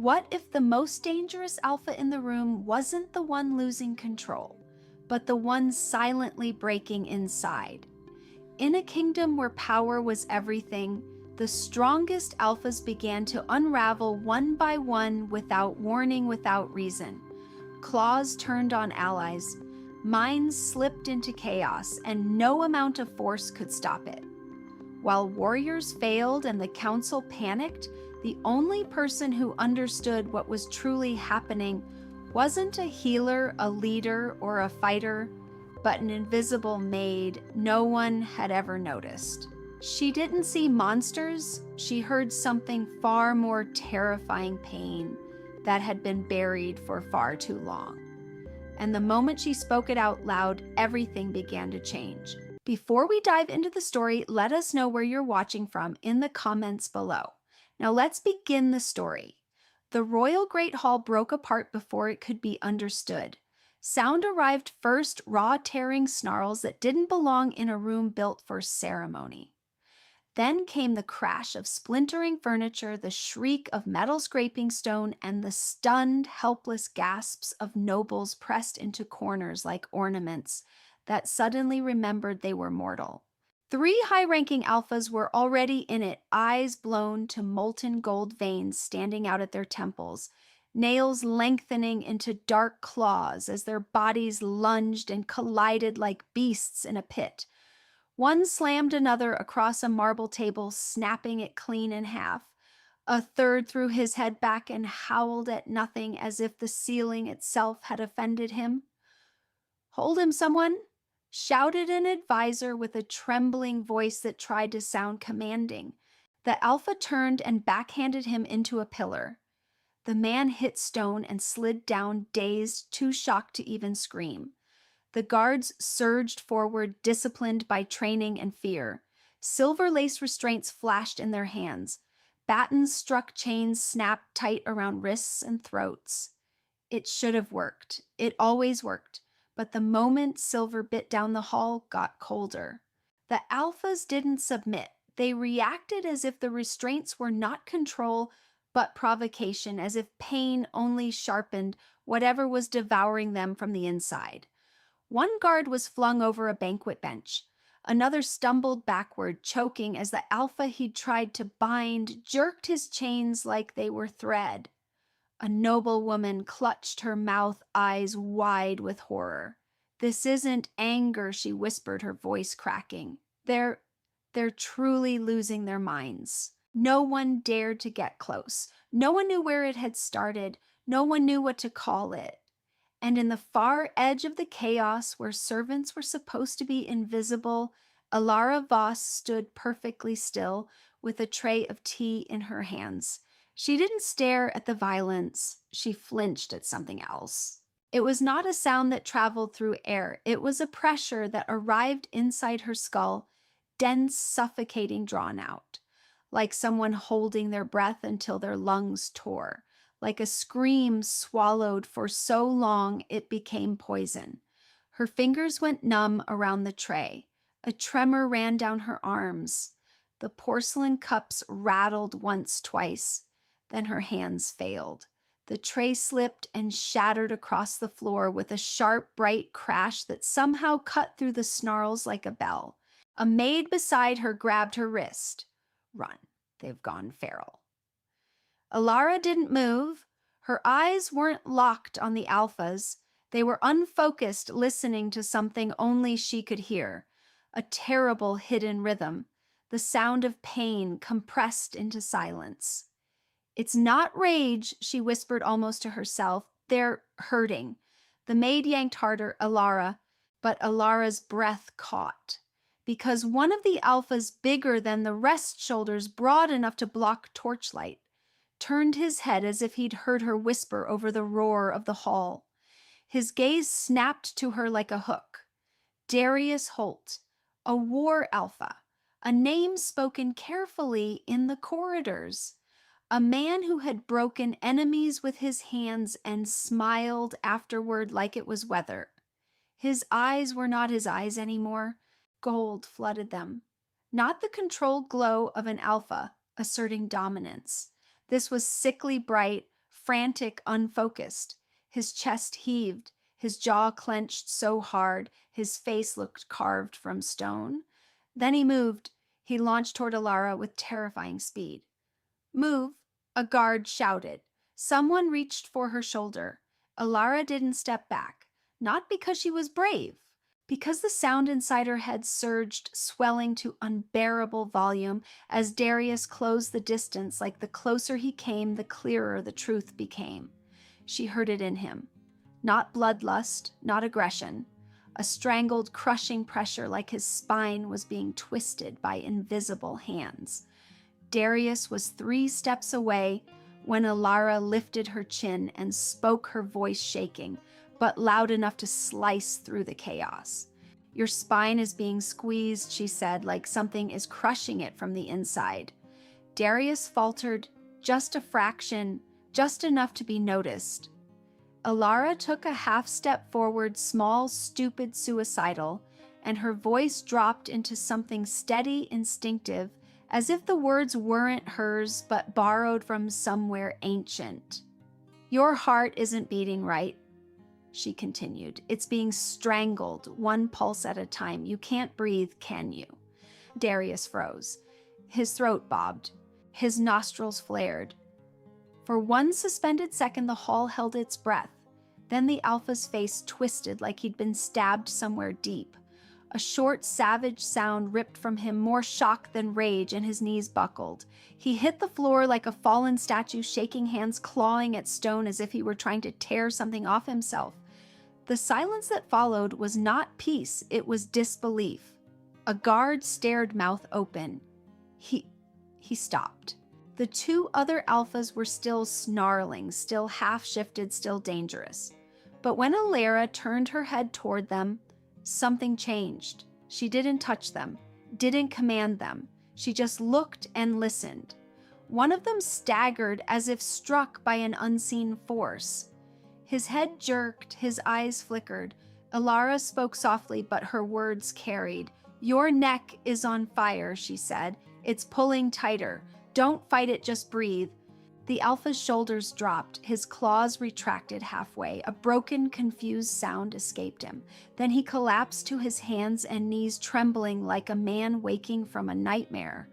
What if the most dangerous alpha in the room wasn't the one losing control, but the one silently breaking inside? In a kingdom where power was everything, the strongest alphas began to unravel one by one without warning, without reason. Claws turned on allies, minds slipped into chaos, and no amount of force could stop it. While warriors failed and the council panicked, the only person who understood what was truly happening wasn't a healer, a leader, or a fighter, but an invisible maid no one had ever noticed. She didn't see monsters, she heard something far more terrifying: pain that had been buried for far too long. And the moment she spoke it out loud, everything began to change. Before we dive into the story, let us know where you're watching from in the comments below. Now let's begin the story. The royal Great Hall broke apart before it could be understood. Sound arrived first, raw, tearing snarls that didn't belong in a room built for ceremony. Then came the crash of splintering furniture, the shriek of metal scraping stone, and the stunned, helpless gasps of nobles pressed into corners like ornaments that suddenly remembered they were mortal. 3 high-ranking alphas were already in it, eyes blown to molten gold veins standing out at their temples, nails lengthening into dark claws as their bodies lunged and collided like beasts in a pit. One slammed another across a marble table, snapping it clean in half. A third threw his head back and howled at nothing as if the ceiling itself had offended him. "Hold him, someone!" shouted an advisor with a trembling voice that tried to sound commanding. The alpha turned and backhanded him into a pillar. The man hit stone and slid down, dazed, too shocked to even scream. The guards surged forward, disciplined by training and fear. Silver lace restraints flashed in their hands. Battens struck, chains snapped tight around wrists and throats. It should have worked. It always worked. But the moment Silver bit down the hall got colder. The alphas didn't submit. They reacted as if the restraints were not control, but provocation, as if pain only sharpened whatever was devouring them from the inside. One guard was flung over a banquet bench. Another stumbled backward, choking as the alpha he'd tried to bind jerked his chains like they were thread. A noble woman clutched her mouth, eyes wide with horror. "This isn't anger," she whispered, her voice cracking. They're truly losing their minds." No one dared to get close. No one knew where it had started. No one knew what to call it. And in the far edge of the chaos, where servants were supposed to be invisible, Alara Voss stood perfectly still with a tray of tea in her hands. She didn't stare at the violence. She flinched at something else. It was not a sound that traveled through air. It was a pressure that arrived inside her skull, dense, suffocating, drawn out, like someone holding their breath until their lungs tore. Like a scream swallowed for so long it became poison. Her fingers went numb around the tray. A tremor ran down her arms. The porcelain cups rattled once, twice. Then her hands failed. The tray slipped and shattered across the floor with a sharp, bright crash that somehow cut through the snarls like a bell. A maid beside her grabbed her wrist. "Run, they've gone feral." Alara didn't move. Her eyes weren't locked on the alphas. They were unfocused, listening to something only she could hear. A terrible hidden rhythm. The sound of pain compressed into silence. "It's not rage," she whispered almost to herself. "They're hurting." The maid yanked harder, Alara, but Alara's breath caught. Because one of the alphas, bigger than the rest, shoulders broad enough to block torchlight, turned his head as if he'd heard her whisper over the roar of the hall. His gaze snapped to her like a hook. Darius Holt, a war alpha, a name spoken carefully in the corridors, a man who had broken enemies with his hands and smiled afterward like it was weather. His eyes were not his eyes anymore. Gold flooded them. Not the controlled glow of an alpha asserting dominance. This was sickly bright, frantic, unfocused. His chest heaved, his jaw clenched so hard, his face looked carved from stone. Then he moved. He launched toward Alara with terrifying speed. "Move," a guard shouted. Someone reached for her shoulder. Alara didn't step back, not because she was brave, because the sound inside her head surged, swelling to unbearable volume as Darius closed the distance, like the closer he came, the clearer the truth became. She heard it in him. Not bloodlust, not aggression. A strangled, crushing pressure like his spine was being twisted by invisible hands. Darius was 3 steps away when Alara lifted her chin and spoke, her voice shaking, but loud enough to slice through the chaos. "Your spine is being squeezed," she said, "like something is crushing it from the inside." Darius faltered, just a fraction, just enough to be noticed. Alara took a half step forward, small, stupid, suicidal, and her voice dropped into something steady, instinctive, as if the words weren't hers but borrowed from somewhere ancient. "Your heart isn't beating right," she continued. "It's being strangled, one pulse at a time. You can't breathe, can you?" Darius froze. His throat bobbed. His nostrils flared. For one suspended second, the hall held its breath. Then the Alpha's face twisted like he'd been stabbed somewhere deep. A short, savage sound ripped from him, more shock than rage, and his knees buckled. He hit the floor like a fallen statue, shaking hands, clawing at stone as if he were trying to tear something off himself. The silence that followed was not peace, it was disbelief. A guard stared, mouth open. He stopped. The 2 other Alphas were still snarling, still half-shifted, still dangerous. But when Alara turned her head toward them, something changed. She didn't touch them, didn't command them. She just looked and listened. One of them staggered as if struck by an unseen force. His head jerked, his eyes flickered. Alara spoke softly, but her words carried. "Your neck is on fire," she said. "It's pulling tighter. Don't fight it, just breathe." The Alpha's shoulders dropped, his claws retracted halfway. A broken, confused sound escaped him. Then he collapsed to his hands and knees, trembling like a man waking from a nightmare.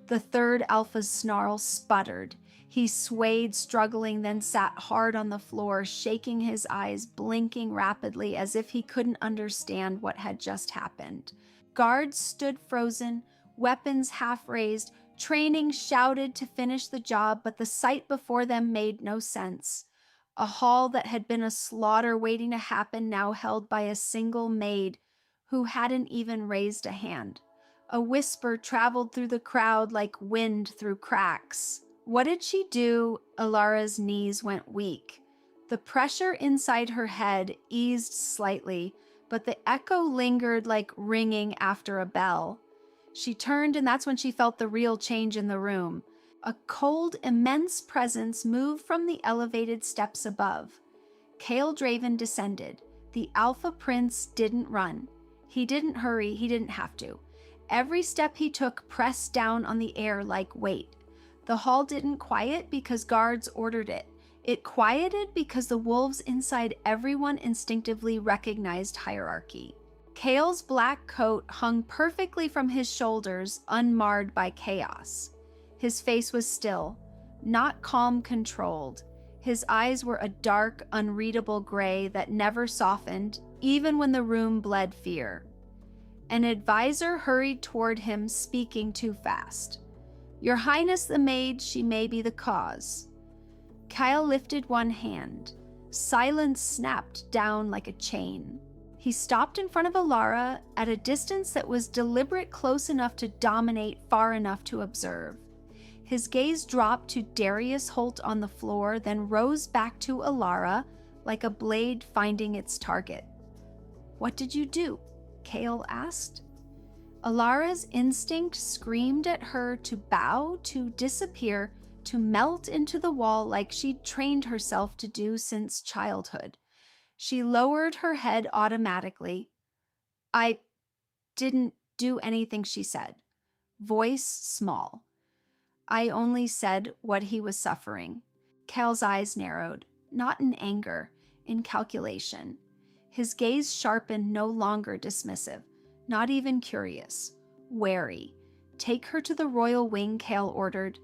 The 3rd Alpha's snarl sputtered. He swayed, struggling, then sat hard on the floor, shaking his eyes, blinking rapidly as if he couldn't understand what had just happened. Guards stood frozen, weapons half raised. Training shouted to finish the job, but the sight before them made no sense. A hall that had been a slaughter waiting to happen, now held by a single maid who hadn't even raised a hand. A whisper traveled through the crowd like wind through cracks. What did she do? Alara's knees went weak. The pressure inside her head eased slightly, but the echo lingered like ringing after a bell. She turned, and that's when she felt the real change in the room. A cold, immense presence moved from the elevated steps above. Kale Draven descended. The Alpha Prince didn't run. He didn't hurry, he didn't have to. Every step he took pressed down on the air like weight. The hall didn't quiet because guards ordered it. It quieted because the wolves inside everyone instinctively recognized hierarchy. Kale's black coat hung perfectly from his shoulders, unmarred by chaos. His face was still, not calm, controlled. His eyes were a dark, unreadable gray that never softened, even when the room bled fear. An advisor hurried toward him, speaking too fast. "Your Highness the Maid, she may be the cause." Kyle lifted one hand. Silence snapped down like a chain. He stopped in front of Alara at a distance that was deliberate, close enough to dominate, far enough to observe. His gaze dropped to Darius Holt on the floor, then rose back to Alara like a blade finding its target. "What did you do?" Kale asked. Alara's instinct screamed at her to bow, to disappear, to melt into the wall like she'd trained herself to do since childhood. She lowered her head automatically. "I didn't do anything," she said, voice small. "I only said what he was suffering." Kyle's eyes narrowed, not in anger, in calculation. His gaze sharpened, no longer dismissive, not even curious, wary. "Take her to the royal wing," Kale ordered.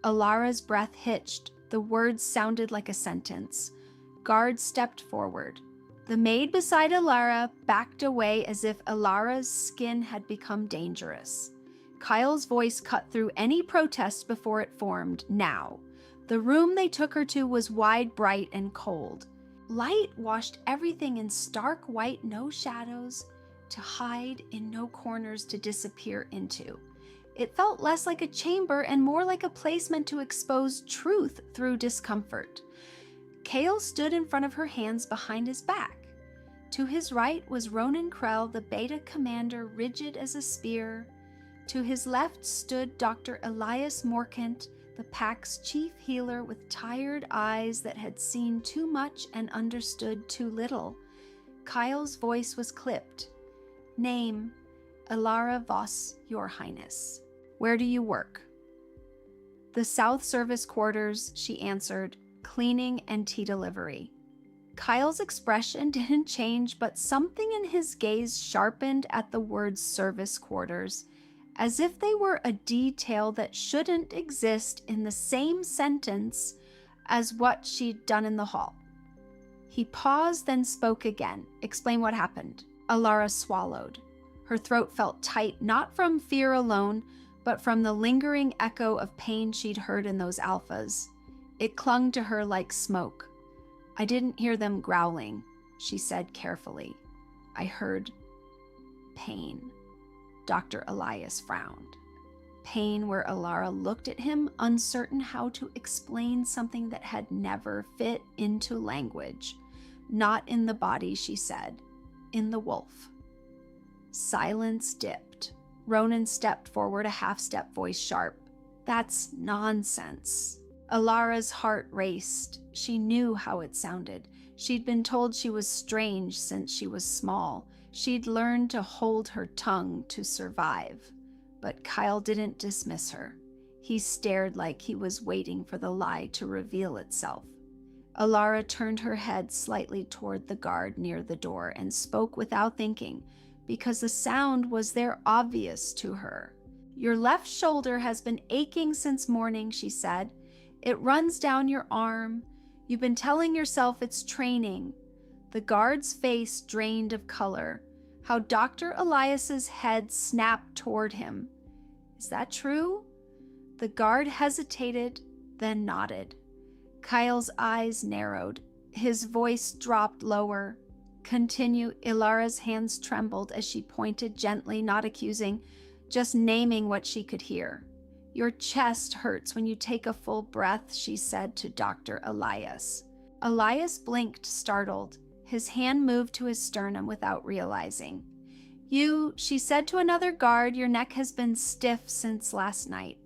Alara's breath hitched. The words sounded like a sentence. Guards stepped forward. The maid beside Alara backed away as if Alara's skin had become dangerous. Kyle's voice cut through any protest before it formed. Now, the room they took her to was wide, bright, and cold. Light washed everything in stark white, no shadows to hide, in no corners to disappear into. It felt less like a chamber and more like a place meant to expose truth through discomfort. Kale stood in front of her, hands behind his back. To his right was Ronan Krell, the Beta commander, rigid as a spear. To his left stood Dr. Elias Morkant, the pack's chief healer, with tired eyes that had seen too much and understood too little. Kyle's voice was clipped. "Name, Alara Voss, Your Highness. Where do you work?" "The South Service Quarters," she answered, "cleaning and tea delivery." Kyle's expression didn't change, but something in his gaze sharpened at the words service quarters, as if they were a detail that shouldn't exist in the same sentence as what she'd done in the hall. He paused, then spoke again. "Explain what happened." Alara swallowed. Her throat felt tight, not from fear alone, but from the lingering echo of pain she'd heard in those alphas. It clung to her like smoke. "I didn't hear them growling," she said carefully. "I heard pain." Dr. Elias frowned. Pain where Alara looked at him, uncertain how to explain something that had never fit into language. "Not in the body," she said. "In the wolf." Silence dipped. Ronan stepped forward, a half-step, voice sharp. "That's nonsense." Alara's heart raced. She knew how it sounded. She'd been told she was strange since she was small. She'd learned to hold her tongue to survive. But Kyle didn't dismiss her. He stared like he was waiting for the lie to reveal itself. Alara turned her head slightly toward the guard near the door and spoke without thinking, because the sound was there, obvious to her. "Your left shoulder has been aching since morning," she said. "It runs down your arm. You've been telling yourself it's training." The guard's face drained of color. How Dr. Elias's head snapped toward him. "Is that true?" The guard hesitated, then nodded. Kyle's eyes narrowed. His voice dropped lower. "Continue." Ilara's hands trembled as she pointed gently, not accusing, just naming what she could hear. "Your chest hurts when you take a full breath," she said to Dr. Elias. Elias blinked, startled. His hand moved to his sternum without realizing. She said to another guard, "Your neck has been stiff since last night."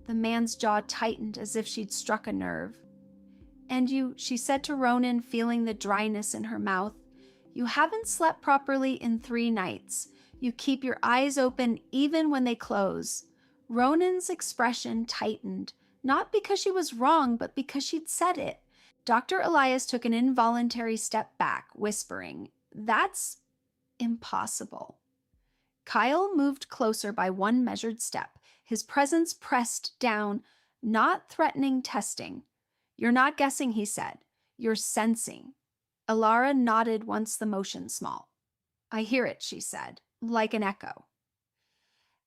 The man's jaw tightened as if she'd struck a nerve. "And she said to Ronan, feeling the dryness in her mouth, "You haven't slept properly in 3 nights. You keep your eyes open even when they close." Ronan's expression tightened, not because she was wrong, but because she'd said it. Dr. Elias took an involuntary step back, whispering, "That's impossible." Kyle moved closer by one measured step, his presence pressed down, not threatening testing. "You're not guessing," he said. "You're sensing." Alara nodded once the motion small. "I hear it," she said, like an echo.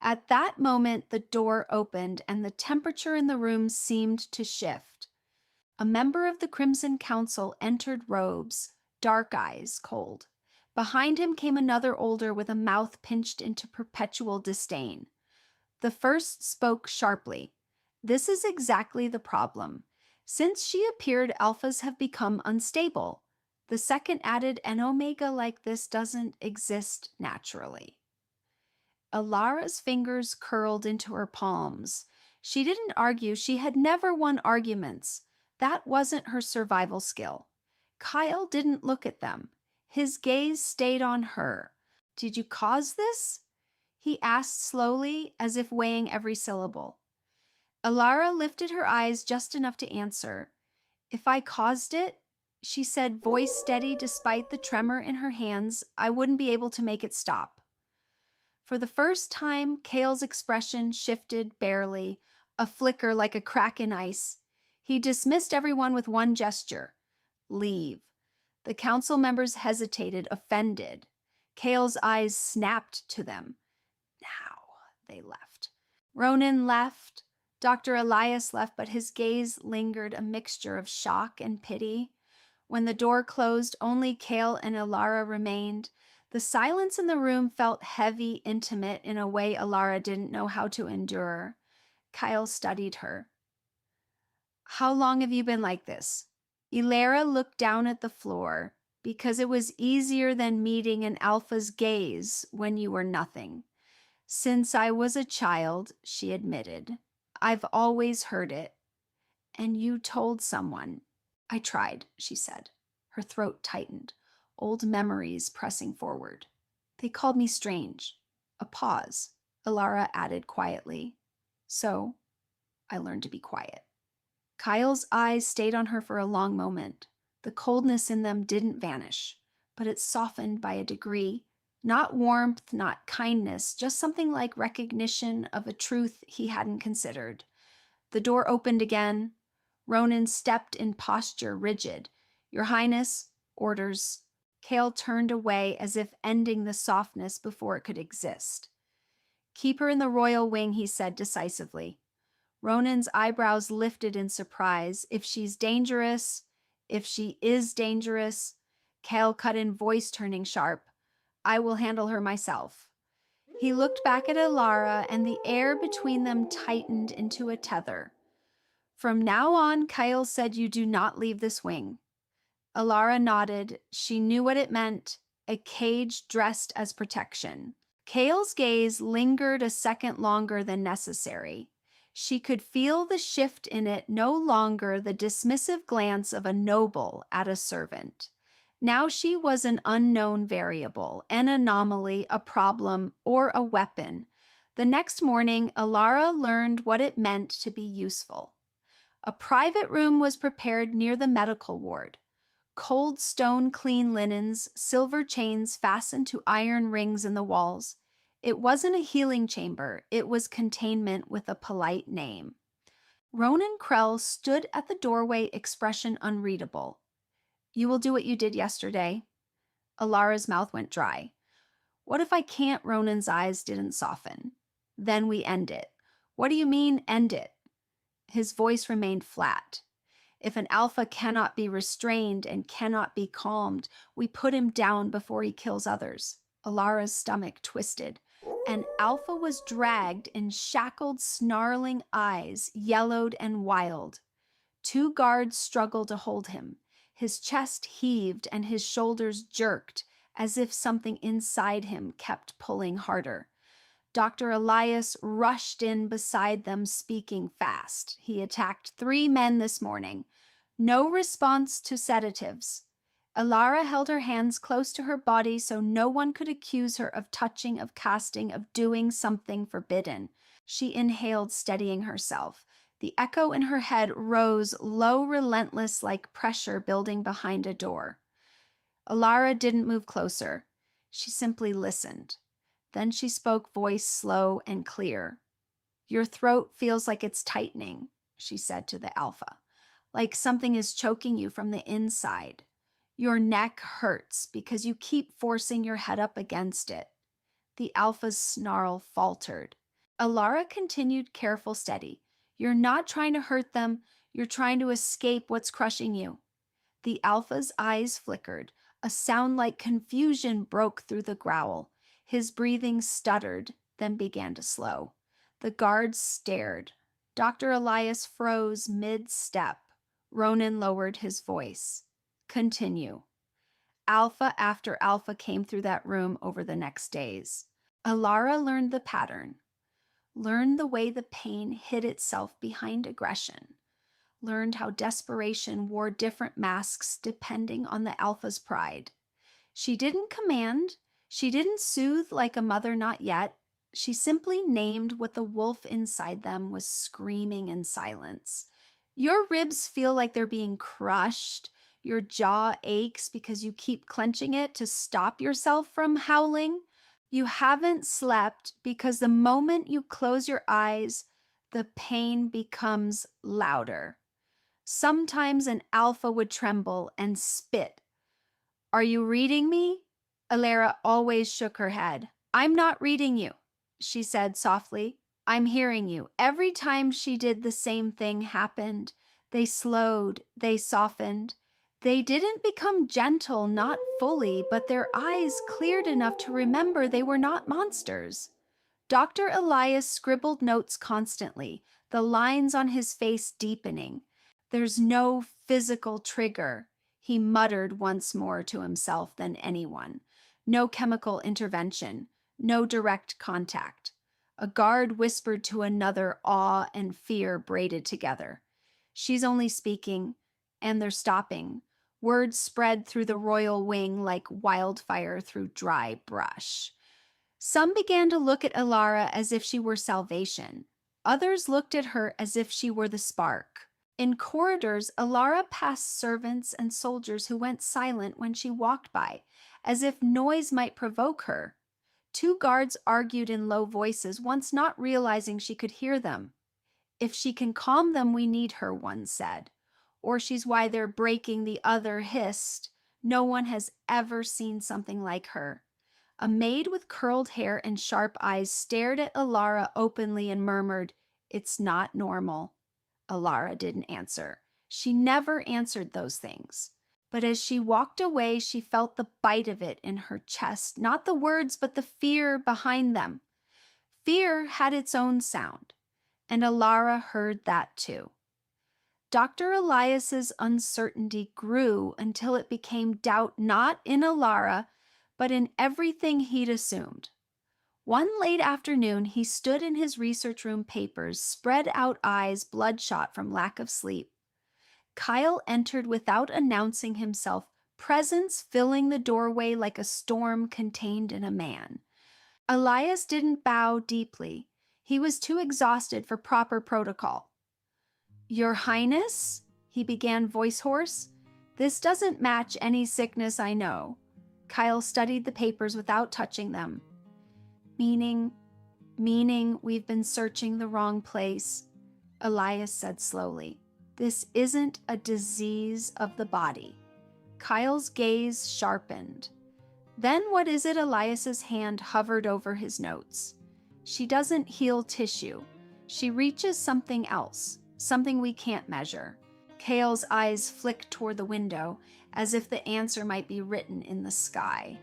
At that moment, the door opened and the temperature in the room seemed to shift. A member of the Crimson Council entered, robes, dark eyes cold. Behind him came another, older, with a mouth pinched into perpetual disdain. The first spoke sharply. "This is exactly the problem. Since she appeared, alphas have become unstable." The second added, "An omega like this doesn't exist naturally." Alara's fingers curled into her palms. She didn't argue. She had never won arguments. That wasn't her survival skill. Kyle didn't look at them. His gaze stayed on her. "Did you cause this?" he asked slowly, as if weighing every syllable. Alara lifted her eyes just enough to answer. If I caused it, she said, voice steady despite the tremor in her hands, I wouldn't be able to make it stop. For the first time, Kale's expression shifted barely, a flicker like a crack in ice. He dismissed everyone with one gesture. Leave. The council members hesitated, offended. Kale's eyes snapped to them. Now they left. Ronan left. Dr. Elias left, but his gaze lingered, a mixture of shock and pity. When the door closed, only Kale and Alara remained. The silence in the room felt heavy, intimate, in a way Alara didn't know how to endure. Kyle studied her. How long have you been like this? Ilara looked down at the floor, because it was easier than meeting an alpha's gaze when you were nothing. Since I was a child, she admitted. I've always heard it. And you told someone. I tried, she said. Her throat tightened, old memories pressing forward. They called me strange. A pause. Alara added quietly. So, I learned to be quiet. Kyle's eyes stayed on her for a long moment. The coldness in them didn't vanish, but it softened by a degree. Not warmth, not kindness, just something like recognition of a truth he hadn't considered. The door opened again. Ronan stepped in posture, rigid. Your Highness, orders. Kale turned away as if ending the softness before it could exist. Keep her in the royal wing, he said decisively. Ronan's eyebrows lifted in surprise. If she's dangerous, if she is dangerous, Kale cut in, voice turning sharp. I will handle her myself. He looked back at Alara, and the air between them tightened into a tether. From now on, Kyle said, you do not leave this wing. Alara nodded. She knew what it meant, a cage dressed as protection. Kale's gaze lingered a second longer than necessary. She could feel the shift in it, no longer the dismissive glance of a noble at a servant. Now she was an unknown variable, an anomaly, a problem, or a weapon. The next morning, Alara learned what it meant to be useful. A private room was prepared near the medical ward. Cold stone clean linens, silver chains fastened to iron rings in the walls. It wasn't a healing chamber, it was containment with a polite name. Ronan Krell stood at the doorway, expression unreadable. You will do what you did yesterday? Alara's mouth went dry. What if I can't? Ronan's eyes didn't soften. Then we end it. What do you mean, end it? His voice remained flat. If an alpha cannot be restrained and cannot be calmed, we put him down before he kills others. Alara's stomach twisted. An alpha was dragged in shackled, snarling eyes, yellowed and wild. 2 guards struggled to hold him. His chest heaved and his shoulders jerked, as if something inside him kept pulling harder. Dr. Elias rushed in beside them, speaking fast. He attacked 3 men this morning. No response to sedatives. Alara held her hands close to her body so no one could accuse her of touching, of casting, of doing something forbidden. She inhaled, steadying herself. The echo in her head rose, low, relentless, like pressure building behind a door. Alara didn't move closer. She simply listened. Then she spoke, voice slow and clear. Your throat feels like it's tightening, she said to the alpha, like something is choking you from the inside. Your neck hurts because you keep forcing your head up against it. The alpha's snarl faltered. Alara continued, careful, steady. You're not trying to hurt them. You're trying to escape what's crushing you. The alpha's eyes flickered. A sound like confusion broke through the growl. His breathing stuttered, then began to slow. The guards stared. Dr. Elias froze mid-step. Ronan lowered his voice. Continue. Alpha after alpha came through that room over the next days. Alara learned the pattern. Learned the way the pain hid itself behind aggression. Learned how desperation wore different masks depending on the alpha's pride. She didn't command. She didn't soothe like a mother, not yet. She simply named what the wolf inside them was screaming in silence. Your ribs feel like they're being crushed. Your jaw aches because you keep clenching it to stop yourself from howling. You haven't slept because the moment you close your eyes, the pain becomes louder. Sometimes an alpha would tremble and spit. Are you reading me? Alara always shook her head. I'm not reading you, she said softly. I'm hearing you. Every time she did, the same thing happened. They slowed, they softened. They didn't become gentle, not fully, but their eyes cleared enough to remember they were not monsters. Dr. Elias scribbled notes constantly, the lines on his face deepening. There's no physical trigger, he muttered once more to himself than anyone. No chemical intervention, no direct contact. A guard whispered to another, awe and fear braided together. She's only speaking, and they're stopping. Words spread through the royal wing like wildfire through dry brush. Some began to look at Alara as if she were salvation. Others looked at her as if she were the spark. In corridors, Alara passed servants and soldiers who went silent when she walked by, as if noise might provoke her. Two guards argued in low voices, once not realizing she could hear them. If she can calm them, we need her, one said. Or she's why they're breaking, the other hissed. No one has ever seen something like her. A maid with curled hair and sharp eyes stared at Alara openly and murmured, "It's not normal." Alara didn't answer. She never answered those things. But as she walked away, she felt the bite of it in her chest, not the words, but the fear behind them. Fear had its own sound, and Alara heard that too. Dr. Elias's uncertainty grew until it became doubt not in Alara, but in everything he'd assumed. One late afternoon, he stood in his research room papers, spread out eyes bloodshot from lack of sleep. Kyle entered without announcing himself, presence filling the doorway like a storm contained in a man. Elias didn't bow deeply. He was too exhausted for proper protocol. "Your Highness," he began voice hoarse, "this doesn't match any sickness I know." Kyle studied the papers without touching them. Meaning we've been searching the wrong place," Elias said slowly. "This isn't a disease of the body." Kyle's gaze sharpened. "Then what is it?" Elias's hand hovered over his notes. "She doesn't heal tissue. She reaches something else, something we can't measure." Kale's eyes flicked toward the window, as if the answer might be written in the sky.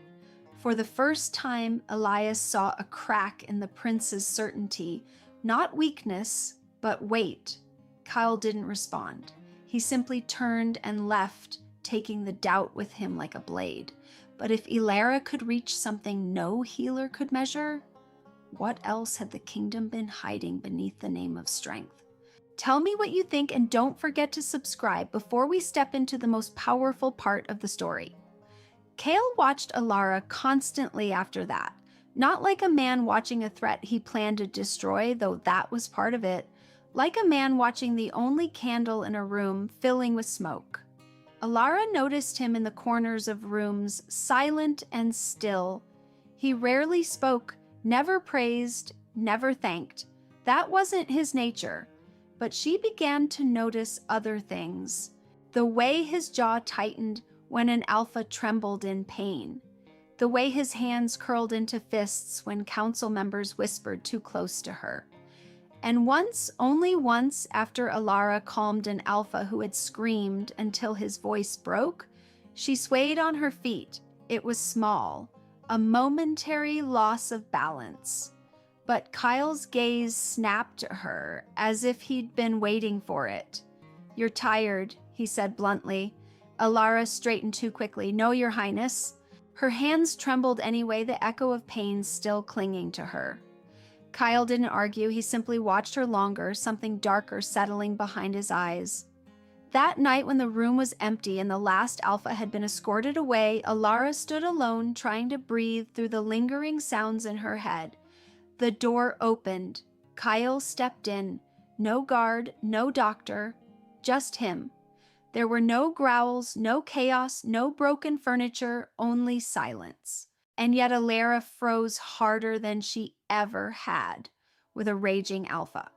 For the first time, Elias saw a crack in the prince's certainty, not weakness, but weight. Kyle didn't respond. He simply turned and left, taking the doubt with him like a blade. But if Ilara could reach something no healer could measure, what else had the kingdom been hiding beneath the name of strength? Tell me what you think, and don't forget to subscribe before we step into the most powerful part of the story. Kale watched Alara constantly after that, not like a man watching a threat he planned to destroy, though that was part of it, like a man watching the only candle in a room filling with smoke. Alara noticed him in the corners of rooms, silent and still. He rarely spoke, never praised, never thanked. That wasn't his nature. But she began to notice other things. The way his jaw tightened when an alpha trembled in pain. The way his hands curled into fists when council members whispered too close to her. And once, only once, after Alara calmed an alpha who had screamed until his voice broke, she swayed on her feet. It was small, a momentary loss of balance. But Kyle's gaze snapped at her, as if he'd been waiting for it. "You're tired," he said bluntly. Alara straightened too quickly. "No, Your Highness." Her hands trembled anyway, the echo of pain still clinging to her. Kyle didn't argue. He simply watched her longer, something darker settling behind his eyes. That night, when the room was empty and the last alpha had been escorted away, Alara stood alone, trying to breathe through the lingering sounds in her head. The door opened. Kyle stepped in. No guard, no doctor, just him. There were no growls, no chaos, no broken furniture, only silence. And yet Alara froze harder than she ever had with a raging alpha.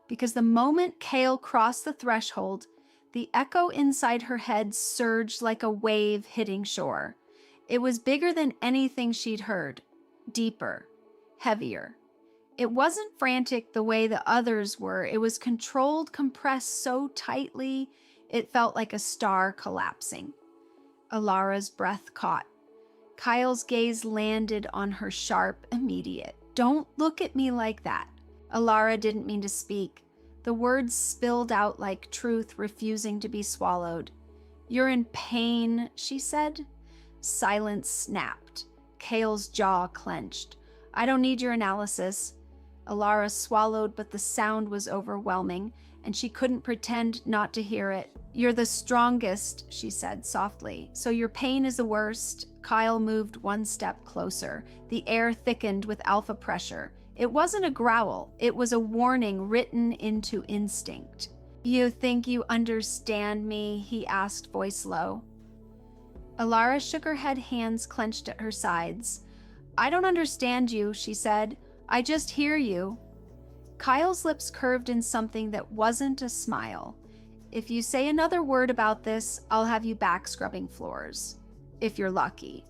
Because the moment Kale crossed the threshold, the echo inside her head surged like a wave hitting shore. It was bigger than anything she'd heard, deeper, heavier. It wasn't frantic the way the others were. It was controlled, compressed so tightly, it felt like a star collapsing. Alara's breath caught. Kyle's gaze landed on her sharp, immediate. "Don't look at me like that." Alara didn't mean to speak. The words spilled out like truth refusing to be swallowed. "You're in pain," she said. Silence snapped. Kale's jaw clenched. "I don't need your analysis." Alara swallowed, but the sound was overwhelming, and she couldn't pretend not to hear it. "You're the strongest," she said softly, "so your pain is the worst." Kyle moved one step closer. The air thickened with alpha pressure. It wasn't a growl. It was a warning written into instinct. "You think you understand me?" he asked, voice low. Alara shook her head, hands clenched at her sides. "I don't understand you," she said. "I just hear you." Kyle's lips curved in something that wasn't a smile. "If you say another word about this, I'll have you back scrubbing floors. If you're lucky."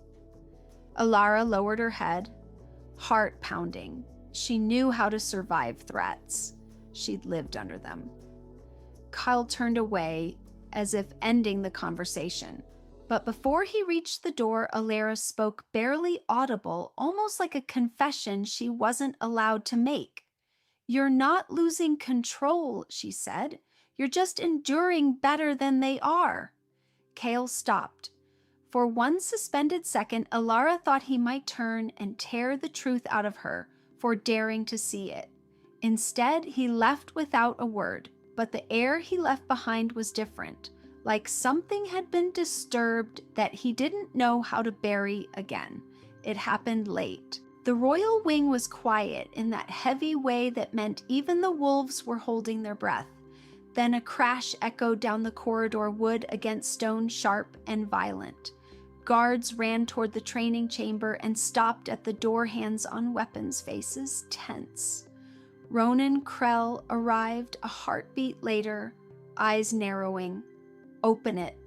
Alara lowered her head, heart pounding. She knew how to survive threats. She'd lived under them. Kyle turned away, as if ending the conversation. But before he reached the door, Alara spoke barely audible, almost like a confession she wasn't allowed to make. "You're not losing control," she said. "You're just enduring better than they are." Kale stopped. For one suspended second, Alara thought he might turn and tear the truth out of her for daring to see it. Instead, he left without a word, but the air he left behind was different, like something had been disturbed that he didn't know how to bury again. It happened late. The royal wing was quiet in that heavy way that meant even the wolves were holding their breath. Then a crash echoed down the corridor, wood against stone, sharp and violent. Guards ran toward the training chamber and stopped at the door, hands on weapons, faces tense. Ronan Krell arrived a heartbeat later, eyes narrowing. "Open it,"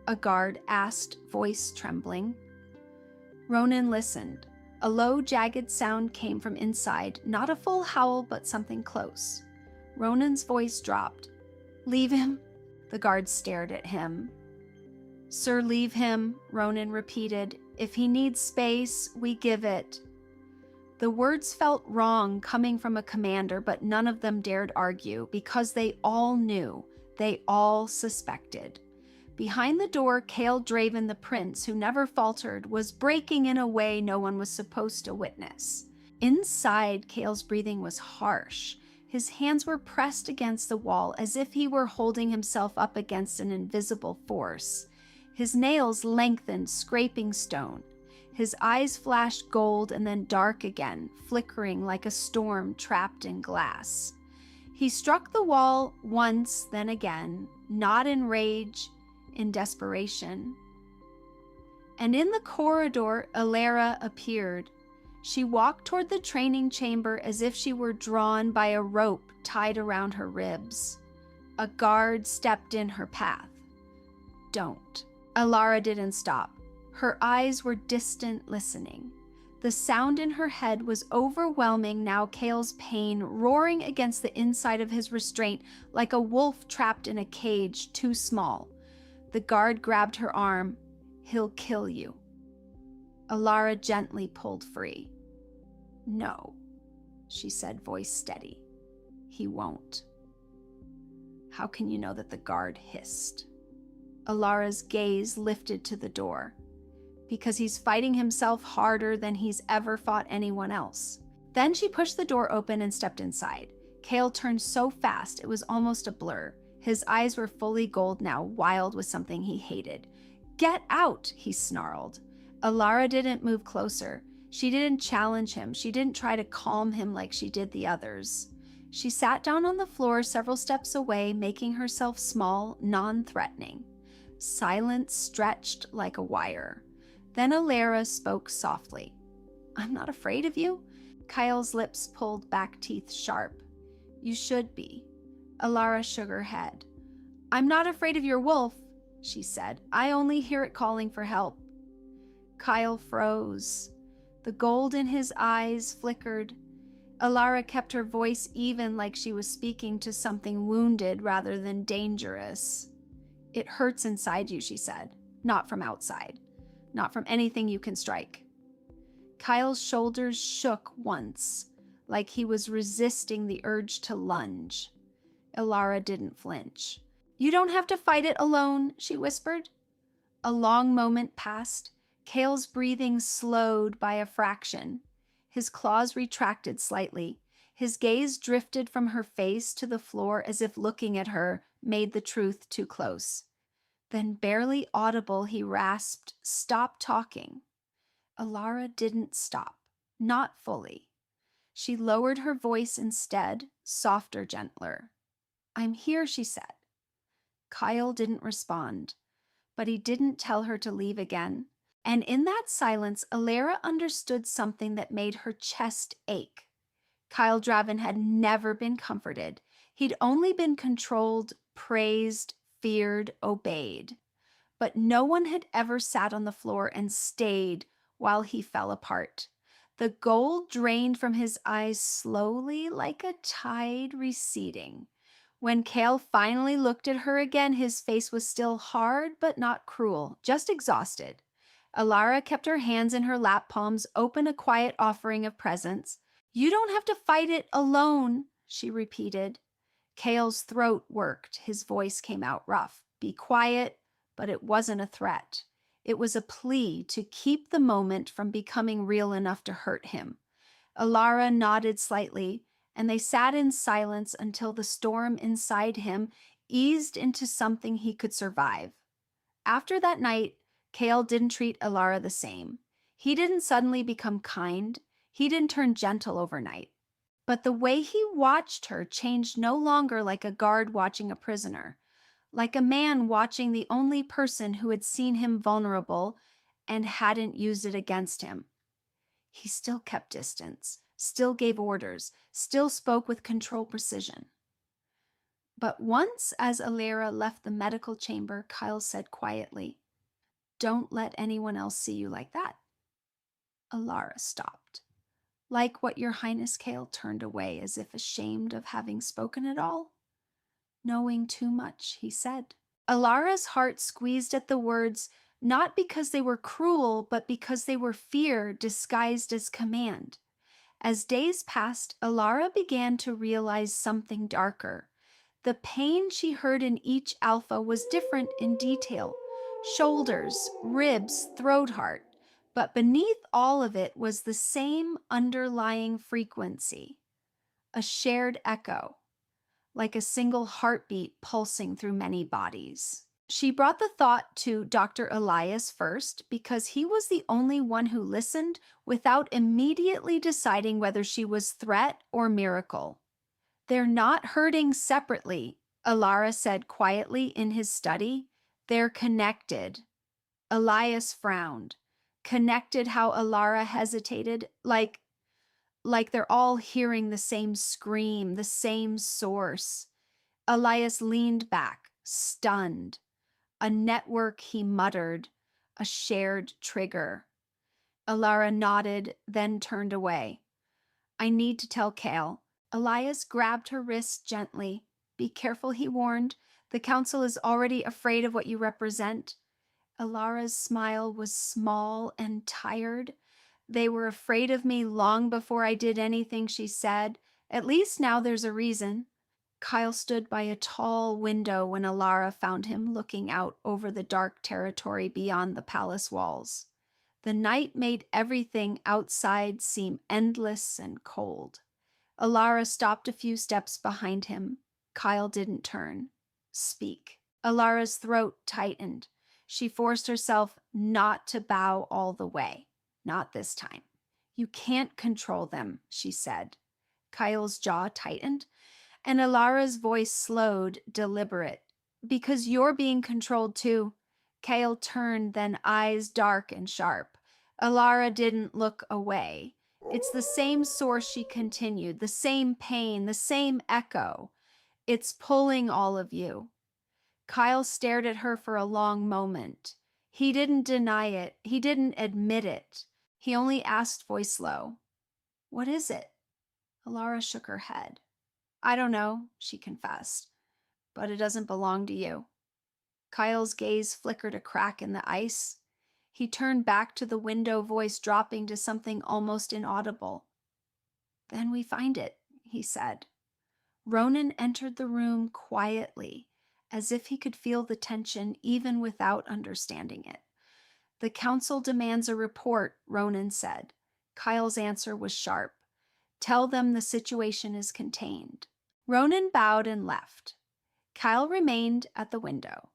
a guard asked, voice trembling. Ronan listened. A low, jagged sound came from inside, not a full howl, but something close. Ronan's voice dropped. "Leave him?" The guard stared at him. "Sir, leave him," Ronan repeated. "If he needs space, we give it." The words felt wrong coming from a commander, but none of them dared argue, because they all knew, they all suspected. Behind the door, Kale Draven, the prince, who never faltered, was breaking in a way no one was supposed to witness. Inside, Kale's breathing was harsh. His hands were pressed against the wall as if he were holding himself up against an invisible force. His nails lengthened, scraping stone. His eyes flashed gold and then dark again, flickering like a storm trapped in glass. He struck the wall once, then again, not in rage, in desperation. And in the corridor, Alara appeared. She walked toward the training chamber as if she were drawn by a rope tied around her ribs. A guard stepped in her path. "Don't." Alara didn't stop. Her eyes were distant, listening. The sound in her head was overwhelming now, Kale's pain roaring against the inside of his restraint like a wolf trapped in a cage too small. The guard grabbed her arm. "He'll kill you." Alara gently pulled free. "No," she said, voice steady. "He won't." "How can you know that?" the guard hissed. Alara's gaze lifted to the door. "Because he's fighting himself harder than he's ever fought anyone else." Then she pushed the door open and stepped inside. Kale turned so fast it was almost a blur. His eyes were fully gold now, wild with something he hated. "Get out!" he snarled. Alara didn't move closer. She didn't challenge him. She didn't try to calm him like she did the others. She sat down on the floor several steps away, making herself small, non-threatening. Silence stretched like a wire. Then Alara spoke softly. "I'm not afraid of you." Kyle's lips pulled back, teeth sharp. "You should be." Alara shook her head. "I'm not afraid of your wolf," she said. "I only hear it calling for help." Kyle froze. The gold in his eyes flickered. Alara kept her voice even, like she was speaking to something wounded rather than dangerous. "It hurts inside you," she said. "Not from outside. Not from anything you can strike." Kyle's shoulders shook once, like he was resisting the urge to lunge. Alara didn't flinch. "You don't have to fight it alone," she whispered. A long moment passed. Kale's breathing slowed by a fraction. His claws retracted slightly. His gaze drifted from her face to the floor as if looking at her made the truth too close. Then, barely audible, he rasped, "Stop talking." Alara didn't stop. Not fully. She lowered her voice instead, softer, gentler. "I'm here," she said. Kyle didn't respond, but he didn't tell her to leave again. And in that silence, Alara understood something that made her chest ache. Kyle Draven had never been comforted. He'd only been controlled, praised, feared, obeyed. But no one had ever sat on the floor and stayed while he fell apart. The gold drained from his eyes slowly, like a tide receding. When Kale finally looked at her again, his face was still hard but not cruel, just exhausted. Alara kept her hands in her lap palms, open, a quiet offering of presents. "You don't have to fight it alone," she repeated. Kale's throat worked. His voice came out rough. "Be quiet," but it wasn't a threat. It was a plea to keep the moment from becoming real enough to hurt him. Alara nodded slightly, and they sat in silence until the storm inside him eased into something he could survive. After that night, Kale didn't treat Alara the same. He didn't suddenly become kind. He didn't turn gentle overnight. But the way he watched her changed, no longer like a guard watching a prisoner, like a man watching the only person who had seen him vulnerable and hadn't used it against him. He still kept distance, still gave orders, still spoke with control precision. But once, as Alara left the medical chamber, Kyle said quietly, "Don't let anyone else see you like that." Alara stopped. "Like what, Your Highness?" Kale turned away as if ashamed of having spoken at all. "Knowing too much," he said. Alara's heart squeezed at the words, not because they were cruel, but because they were fear disguised as command. As days passed, Alara began to realize something darker. The pain she heard in each alpha was different in detail. Shoulders, ribs, throat heart. But beneath all of it was the same underlying frequency. A shared echo, like a single heartbeat pulsing through many bodies. She brought the thought to Dr. Elias first because he was the only one who listened without immediately deciding whether she was threat or miracle. "They're not hurting separately," Alara said quietly in his study. "They're connected." Elias frowned. Connected how Alara hesitated, like they're all hearing the same scream, the same source. Elias leaned back, stunned. "A network," he muttered. "A shared trigger." Alara nodded, then turned away. "I need to tell Kale." Elias grabbed her wrist gently. "Be careful," he warned. "The council is already afraid of what you represent." Alara's smile was small and tired. "They were afraid of me long before I did anything," she said. "At least now there's a reason." Kyle stood by a tall window when Alara found him looking out over the dark territory beyond the palace walls. The night made everything outside seem endless and cold. Alara stopped a few steps behind him. Kyle didn't turn. "Speak." Alara's throat tightened. She forced herself not to bow all the way. Not this time. "You can't control them," she said. Kyle's jaw tightened. And Alara's voice slowed, deliberate. Because you're being controlled too. Kale turned, then eyes dark and sharp. Alara didn't look away. It's the same source, she continued, the same pain, the same echo. It's pulling all of you. Kyle stared at her for a long moment. He didn't deny it. He didn't admit it. He only asked, voice low, "What is it?" Alara shook her head. "I don't know," she confessed, "but it doesn't belong to you." Kyle's gaze flickered a crack in the ice. He turned back to the window, voice dropping to something almost inaudible. "Then we find it," he said. Ronan entered the room quietly, as if he could feel the tension even without understanding it. "The council demands a report," Ronan said. Kyle's answer was sharp. "Tell them the situation is contained." Ronan bowed and left. Kyle remained at the window.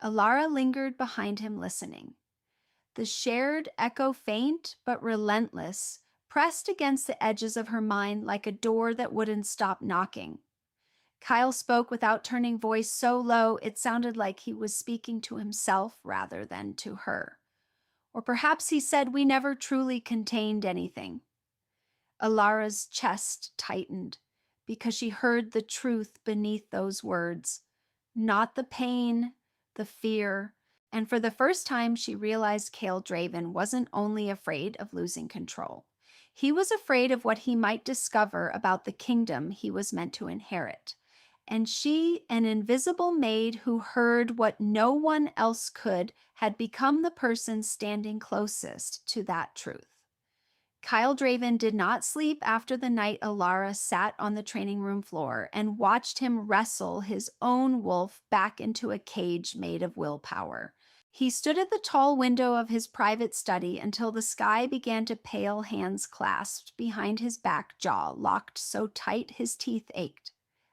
Alara lingered behind him, listening. The shared echo, faint but relentless, pressed against the edges of her mind like a door that wouldn't stop knocking. Kyle spoke without turning, voice so low it sounded like he was speaking to himself rather than to her. Or perhaps he said, "We never truly contained anything." Alara's chest tightened because she heard the truth beneath those words. Not the pain, the fear, and for the first time she realized Cale Draven wasn't only afraid of losing control. He was afraid of what he might discover about the kingdom he was meant to inherit. And she, an invisible maid who heard what no one else could, had become the person standing closest to that truth. Kyle Draven did not sleep after the night Alara sat on the training room floor and watched him wrestle his own wolf back into a cage made of willpower. He stood at the tall window of his private study until the sky began to pale, hands clasped behind his back jaw, locked so tight his teeth ached.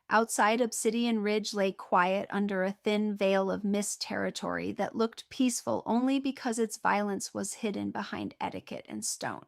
Outside, Obsidian Ridge lay quiet under a thin veil of mist territory that looked peaceful only because its violence was hidden behind etiquette and stone.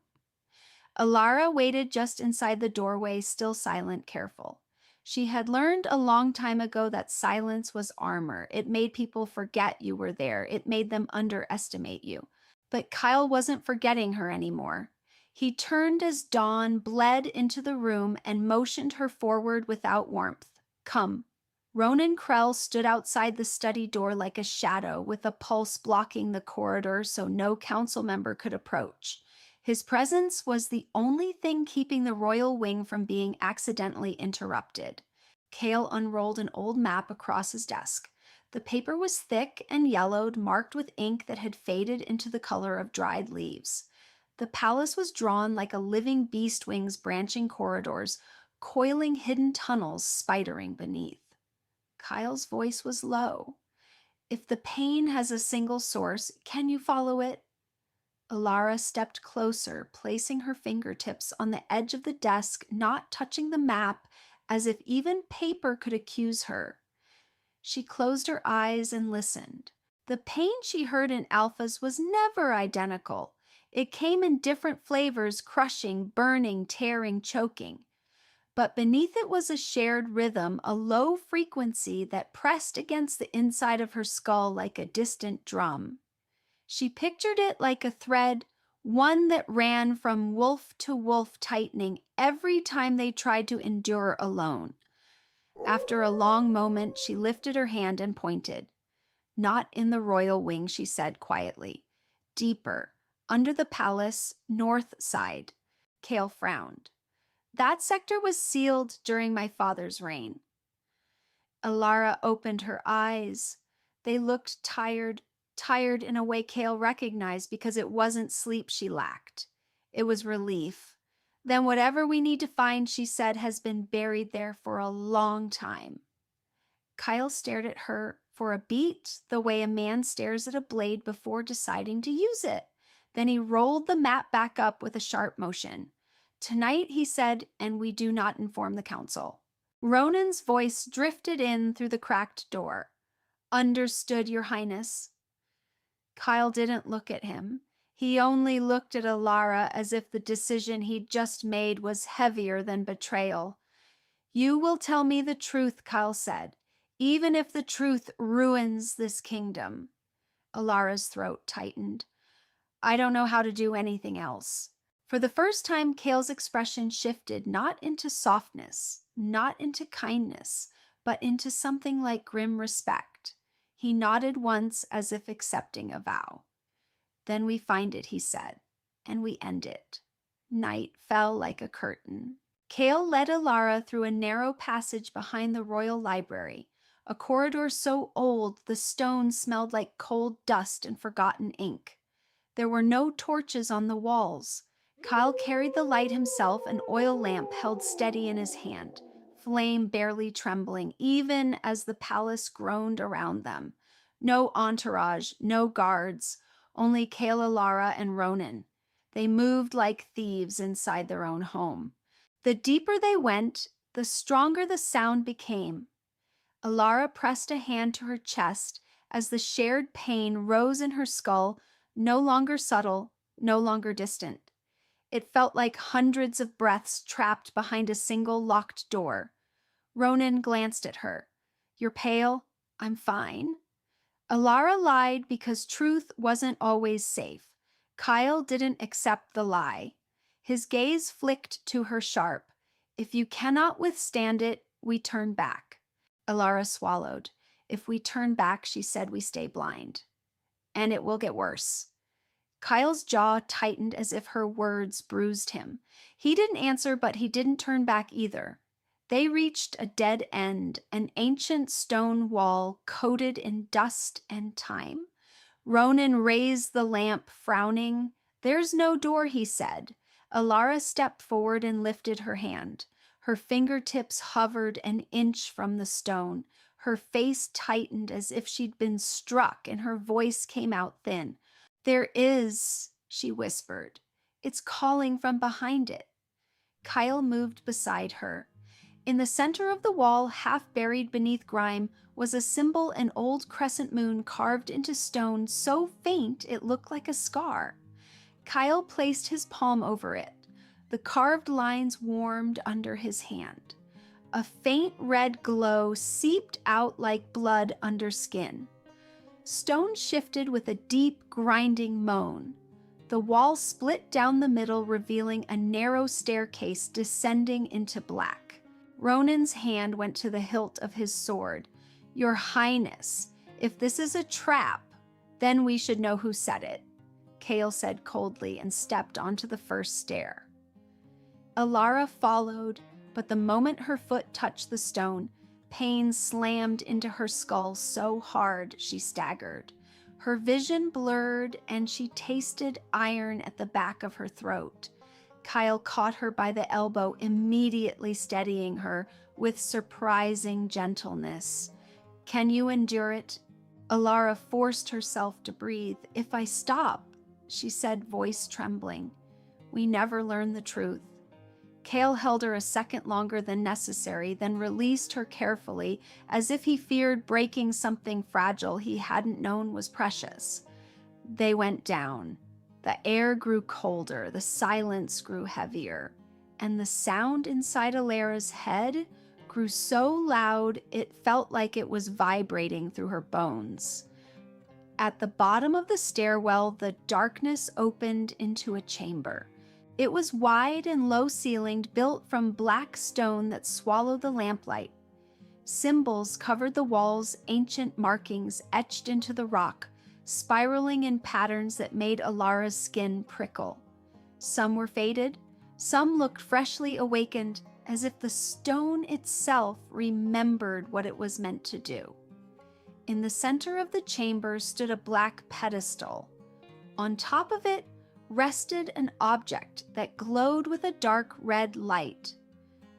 Alara waited just inside the doorway, still silent, careful. She had learned a long time ago that silence was armor. It made people forget you were there. It made them underestimate you. But Kyle wasn't forgetting her anymore. He turned as dawn bled into the room and motioned her forward without warmth. "Come." Ronan Krell stood outside the study door like a shadow, with a pulse blocking the corridor so no council member could approach. His presence was the only thing keeping the royal wing from being accidentally interrupted. Kale unrolled an old map across his desk. The paper was thick and yellowed, marked with ink that had faded into the color of dried leaves. The palace was drawn like a living beast, wings branching corridors, coiling hidden tunnels spidering beneath. Kyle's voice was low. "If the pain has a single source, can you follow it?" Alara stepped closer, placing her fingertips on the edge of the desk, not touching the map, as if even paper could accuse her. She closed her eyes and listened. The pain she heard in alphas was never identical. It came in different flavors, crushing, burning, tearing, choking. But beneath it was a shared rhythm, a low frequency that pressed against the inside of her skull like a distant drum. She pictured it like a thread, one that ran from wolf to wolf, tightening every time they tried to endure alone. After a long moment, she lifted her hand and pointed. "Not in the royal wing," she said quietly. "Deeper, under the palace, north side." Kale frowned. "That sector was sealed during my father's reign." Alara opened her eyes. They looked tired in a way Kale recognized because it wasn't sleep she lacked. It was relief. "Then whatever we need to find," she said, "has been buried there for a long time." Kyle stared at her for a beat, the way a man stares at a blade before deciding to use it. Then he rolled the map back up with a sharp motion. "Tonight," he said, "and we do not inform the council." Ronan's voice drifted in through the cracked door. "Understood, Your Highness." Kyle didn't look at him. He only looked at Alara as if the decision he'd just made was heavier than betrayal. You will tell me the truth, Kyle said, even if the truth ruins this kingdom. Alara's throat tightened. I don't know how to do anything else. For the first time, Kale's expression shifted not into softness, not into kindness, but into something like grim respect. He nodded once as if accepting a vow. Then we find it, he said, and we end it. Night fell like a curtain. Kale led Alara through a narrow passage behind the royal library, a corridor so old the stones smelled like cold dust and forgotten ink. There were no torches on the walls. Kyle carried the light himself, an oil lamp held steady in his hand, flame barely trembling, even as the palace groaned around them. No entourage, no guards, only Kale, Alara, and Ronan. They moved like thieves inside their own home. The deeper they went, the stronger the sound became. Alara pressed a hand to her chest as the shared pain rose in her skull, no longer subtle, no longer distant. It felt like hundreds of breaths trapped behind a single locked door. Ronan glanced at her. You're pale? I'm fine. Alara lied because truth wasn't always safe. Kyle didn't accept the lie. His gaze flicked to her sharp. If you cannot withstand it, we turn back. Alara swallowed. If we turn back, she said, we stay blind. And it will get worse. Kyle's jaw tightened as if her words bruised him. He didn't answer, but he didn't turn back either. They reached a dead end, an ancient stone wall coated in dust and time. Ronan raised the lamp, frowning. There's no door, he said. Alara stepped forward and lifted her hand. Her fingertips hovered an inch from the stone. Her face tightened as if she'd been struck, and her voice came out thin. There is, she whispered. It's calling from behind it. Kyle moved beside her. In the center of the wall, half buried beneath grime, was a symbol, an old crescent moon carved into stone so faint it looked like a scar. Kyle placed his palm over it. The carved lines warmed under his hand. A faint red glow seeped out like blood under skin. Stone shifted with a deep, grinding moan. The wall split down the middle, revealing a narrow staircase descending into black. Ronan's hand went to the hilt of his sword. Your Highness, if this is a trap, then we should know who set it, Kale said coldly and stepped onto the first stair. Alara followed, but the moment her foot touched the stone, pain slammed into her skull so hard she staggered. Her vision blurred and she tasted iron at the back of her throat. Kyle caught her by the elbow, immediately steadying her with surprising gentleness. Can you endure it? Alara forced herself to breathe. If I stop, she said, voice trembling. We never learn the truth. Kale held her a second longer than necessary, then released her carefully, as if he feared breaking something fragile he hadn't known was precious. They went down. The air grew colder, the silence grew heavier, and the sound inside Alara's head grew so loud it felt like it was vibrating through her bones. At the bottom of the stairwell, the darkness opened into a chamber. It was wide and low-ceilinged, built from black stone that swallowed the lamplight. Symbols covered the walls, ancient markings etched into the rock, spiraling in patterns that made Alara's skin prickle. Some were faded, some looked freshly awakened, as if the stone itself remembered what it was meant to do. In the center of the chamber stood a black pedestal. On top of it rested an object that glowed with a dark red light.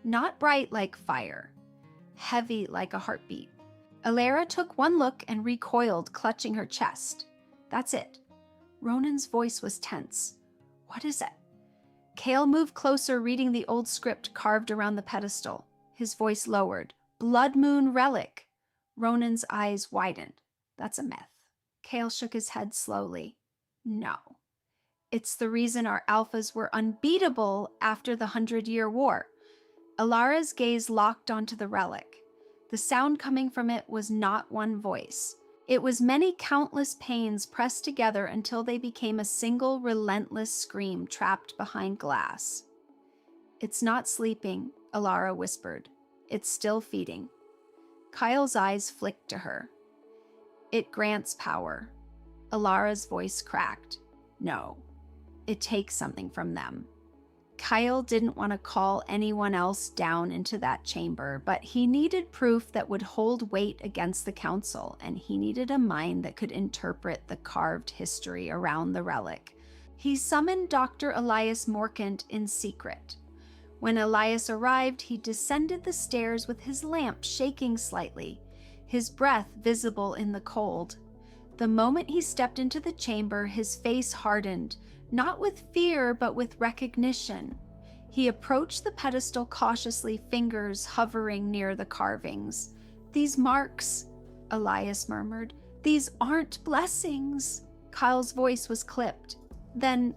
Not bright like fire, heavy like a heartbeat. Alara took one look and recoiled, clutching her chest. That's it. Ronan's voice was tense. What is it? Kale moved closer, reading the old script carved around the pedestal. His voice lowered. Blood Moon Relic. Ronan's eyes widened. That's a myth. Kale shook his head slowly. No. It's the reason our alphas were unbeatable after the 100-Year War. Alara's gaze locked onto the relic. The sound coming from it was not one voice. It was many countless pains pressed together until they became a single relentless scream trapped behind glass. "It's not sleeping," Alara whispered. "It's still feeding." Kyle's eyes flicked to her. "It grants power." Alara's voice cracked. "No, it takes something from them." Kyle didn't want to call anyone else down into that chamber, but he needed proof that would hold weight against the council, and he needed a mind that could interpret the carved history around the relic. He summoned Dr. Elias Morkant in secret. When Elias arrived, he descended the stairs with his lamp shaking slightly, his breath visible in the cold. The moment he stepped into the chamber, his face hardened, not with fear, but with recognition. He approached the pedestal cautiously, fingers hovering near the carvings. "These marks," Elias murmured. "These aren't blessings." Kyle's voice was clipped. "Then,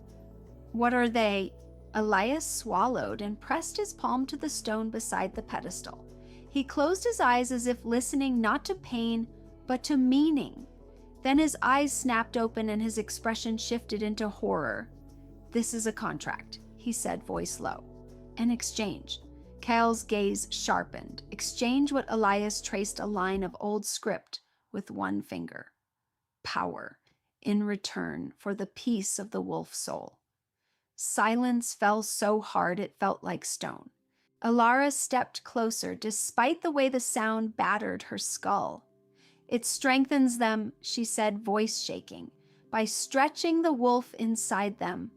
what are they?" Elias swallowed and pressed his palm to the stone beside the pedestal. He closed his eyes as if listening not to pain, but to meaning. Then his eyes snapped open and his expression shifted into horror. "This is a contract," he said, voice low. "An exchange." Kyle's gaze sharpened. Exchange what Elias traced a line of old script with one finger. Power, in return for the peace of the wolf soul. Silence fell so hard it felt like stone. Alara stepped closer, despite the way the sound battered her skull. "It strengthens them," she said, voice shaking, "by stretching the wolf inside them."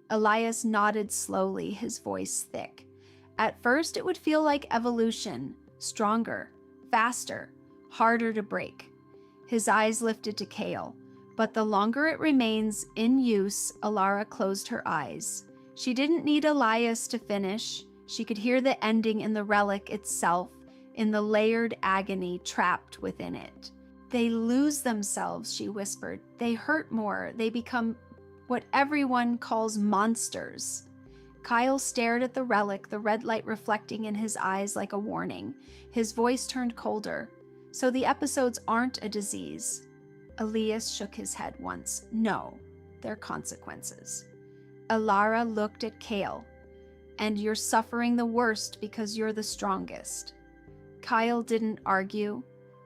Elias nodded slowly, his voice thick. "At first it would feel like evolution, stronger, faster, harder to break." His eyes lifted to Kale. "But the longer it remains in use," Alara closed her eyes. She didn't need Elias to finish. She could hear the ending in the relic itself, in the layered agony trapped within it. "They lose themselves," she whispered. "They hurt more. They become what everyone calls monsters." Kyle stared at the relic, the red light reflecting in his eyes like a warning. His voice turned colder. "So the episodes aren't a disease." Elias shook his head once. "No, they're consequences." Alara looked at Kale. "And you're suffering the worst because you're the strongest." Kyle didn't argue.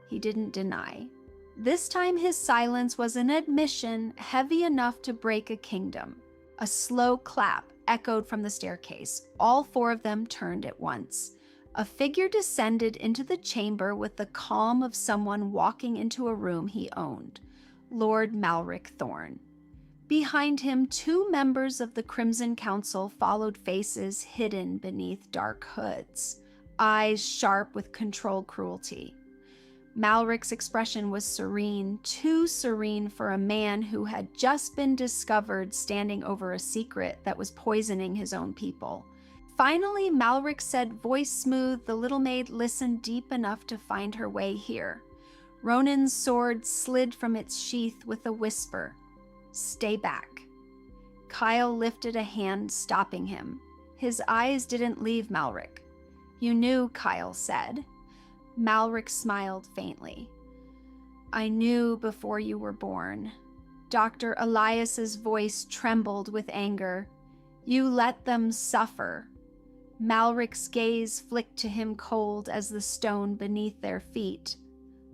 He didn't deny. This time his silence was an admission heavy enough to break a kingdom. A slow clap echoed from the staircase. All four of them turned at once. A figure descended into the chamber with the calm of someone walking into a room he owned. Lord Malric Thorne. Behind him, two members of the Crimson Council followed, faces hidden beneath dark hoods, eyes sharp with controlled cruelty. Malric's expression was serene, too serene for a man who had just been discovered standing over a secret that was poisoning his own people. Finally, Malric said, voice smooth, the little maid listened deep enough to find her way here. Ronan's sword slid from its sheath with a whisper. "Stay back." Kyle lifted a hand, stopping him. His eyes didn't leave Malric. "You knew," Kyle said. Malric smiled faintly. "I knew before you were born." Dr. Elias's voice trembled with anger. "You let them suffer." Malric's gaze flicked to him cold as the stone beneath their feet.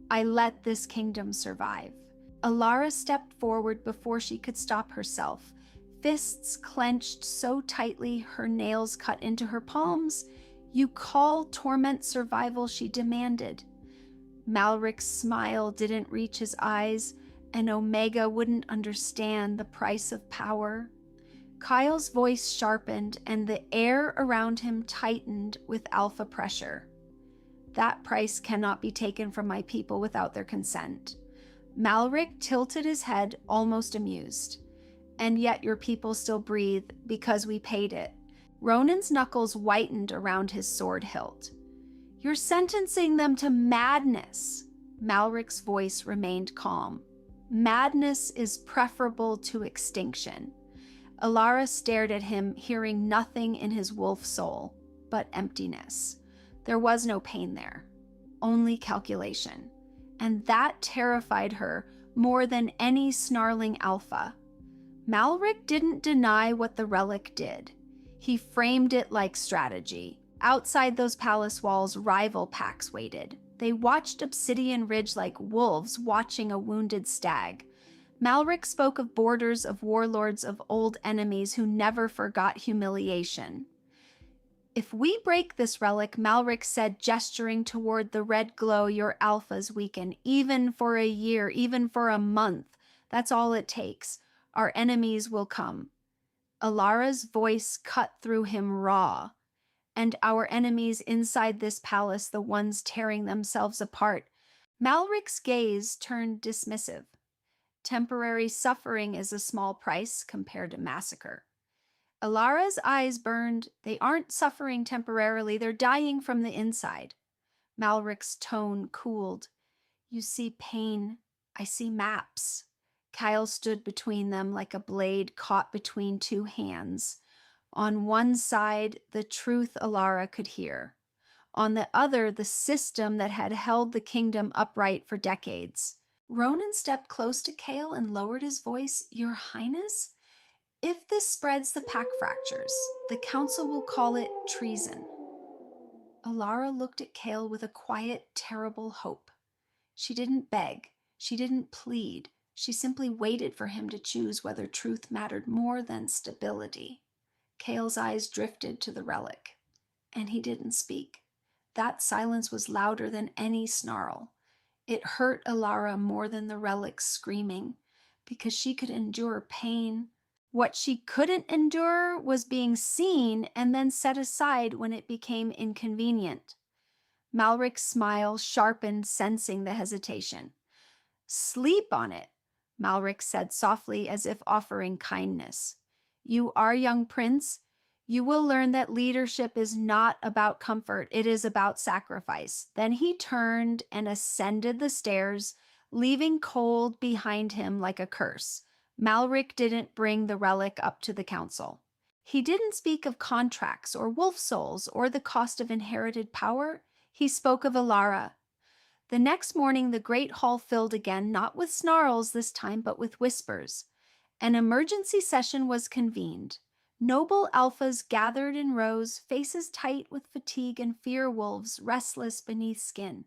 "I let this kingdom survive." Alara stepped forward before she could stop herself. Fists clenched so tightly her nails cut into her palms. "You call torment survival," she demanded. Malric's smile didn't reach his eyes, and Omega wouldn't understand the price of power. Kyle's voice sharpened, and the air around him tightened with alpha pressure. "That price cannot be taken from my people without their consent." Malric tilted his head, almost amused. "And yet your people still breathe, because we paid it." Ronan's knuckles whitened around his sword hilt. "You're sentencing them to madness." Malric's voice remained calm. "Madness is preferable to extinction." Alara stared at him, hearing nothing in his wolf soul. but emptiness. There was no pain there, only calculation. And that terrified her more than any snarling alpha. Malric didn't deny what the relic did. He framed it like strategy. Outside those palace walls, rival packs waited. They watched Obsidian Ridge like wolves watching a wounded stag. Malric spoke of borders of warlords of old enemies who never forgot humiliation. If we break this relic, Malric said, gesturing toward the red glow, your alphas weaken, even for a year, even for a month. That's all it takes. Our enemies will come. Alara's voice cut through him raw. And our enemies inside this palace, the ones tearing themselves apart. Malric's gaze turned dismissive. Temporary suffering is a small price compared to massacre. Alara's eyes burned. They aren't suffering temporarily, they're dying from the inside. Malric's tone cooled. You see pain, I see maps. Kyle stood between them like a blade caught between two hands. On one side, the truth Alara could hear. On the other, the system that had held the kingdom upright for decades. Ronan stepped close to Kale and lowered his voice. Your Highness? If this spreads the pack fractures, the council will call it treason. Alara looked at Kale with a quiet, terrible hope. She didn't beg. She didn't plead. She simply waited for him to choose whether truth mattered more than stability. Kale's eyes drifted to the relic, and he didn't speak. That silence was louder than any snarl. It hurt Alara more than the relic's screaming, because she could endure pain. What she couldn't endure was being seen and then set aside when it became inconvenient. Malric's smile sharpened, sensing the hesitation. Sleep on it, Malric said softly, as if offering kindness. You are young prince. You will learn that leadership is not about comfort. It is about sacrifice. Then he turned and ascended the stairs, leaving cold behind him like a curse. Malric didn't bring the relic up to the council. He didn't speak of contracts or wolf souls or the cost of inherited power. He spoke of Alara. The next morning, the great hall filled again, not with snarls this time, but with whispers. An emergency session was convened. Noble alphas gathered in rows, faces tight with fatigue and fear wolves restless beneath skin.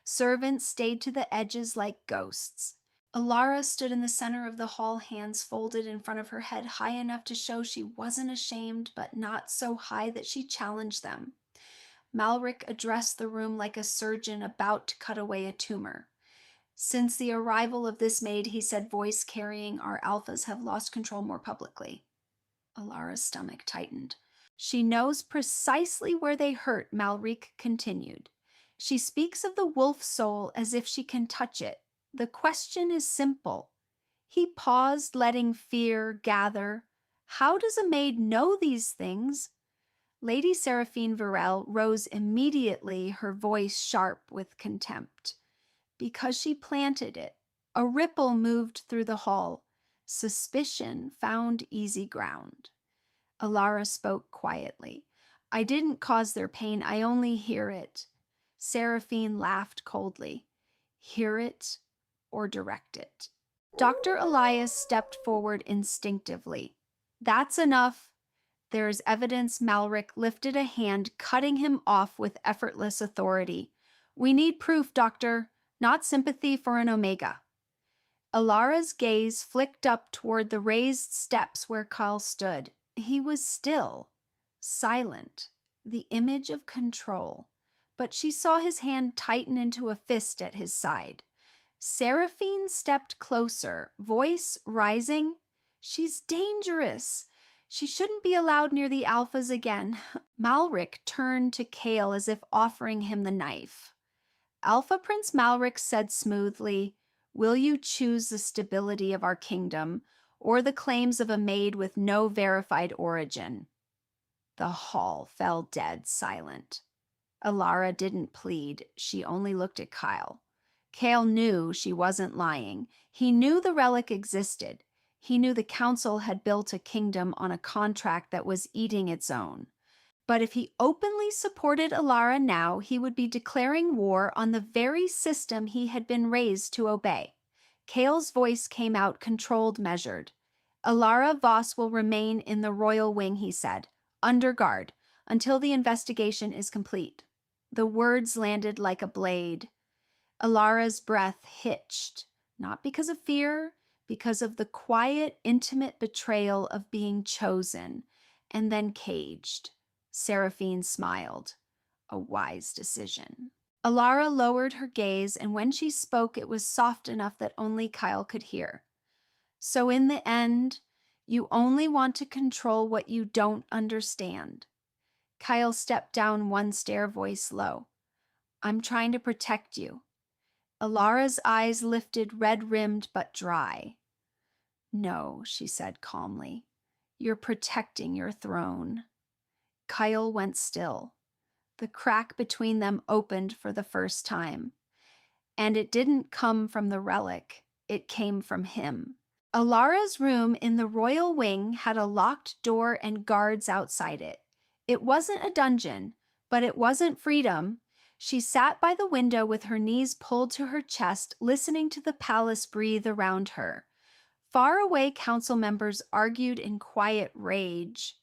Servants stayed to the edges like ghosts. Alara stood in the center of the hall, hands folded in front of her head, high enough to show she wasn't ashamed, but not so high that she challenged them. Malric addressed the room like a surgeon about to cut away a tumor. Since the arrival of this maid, he said, voice carrying, our alphas have lost control more publicly. Alara's stomach tightened. She knows precisely where they hurt, Malric continued. She speaks of the wolf soul as if she can touch it. The question is simple. He paused, letting fear gather. How does a maid know these things? Lady Seraphine Varel rose immediately, her voice sharp with contempt. Because she planted it. A ripple moved through the hall. Suspicion found easy ground. Alara spoke quietly. I didn't cause their pain, I only hear it. Seraphine laughed coldly. Hear it or direct it. Dr. Elias stepped forward instinctively. That's enough. There's evidence. Malric lifted a hand, cutting him off with effortless authority. We need proof, Doctor, not sympathy for an Omega. Alara's gaze flicked up toward the raised steps where Kyle stood. He was still, silent, the image of control, but she saw his hand tighten into a fist at his side. Seraphine stepped closer, voice rising. She's dangerous. She shouldn't be allowed near the alphas again. Malric turned to Kale as if offering him the knife. Alpha Prince Malric said smoothly, will you choose the stability of our kingdom or the claims of a maid with no verified origin? The hall fell dead silent. Alara didn't plead. She only looked at Kyle. Kale knew she wasn't lying. He knew the relic existed. He knew the council had built a kingdom on a contract that was eating its own. But if he openly supported Alara now, he would be declaring war on the very system he had been raised to obey. Kale's voice came out controlled, measured. Alara Voss will remain in the royal wing, he said, under guard, until the investigation is complete. The words landed like a blade. Alara's breath hitched, not because of fear, because of the quiet, intimate betrayal of being chosen and then caged. Seraphine smiled. A wise decision. Alara lowered her gaze, and when she spoke, it was soft enough that only Kyle could hear. So in the end, you only want to control what you don't understand. Kyle stepped down one stair, voice low. I'm trying to protect you. Alara's eyes lifted, red-rimmed but dry. No, she said calmly. You're protecting your throne. Kyle went still. The crack between them opened for the first time. And it didn't come from the relic. It came from him. Alara's room in the royal wing had a locked door and guards outside it. It wasn't a dungeon, but it wasn't freedom. She sat by the window with her knees pulled to her chest, listening to the palace breathe around her. Far away council members argued in quiet rage.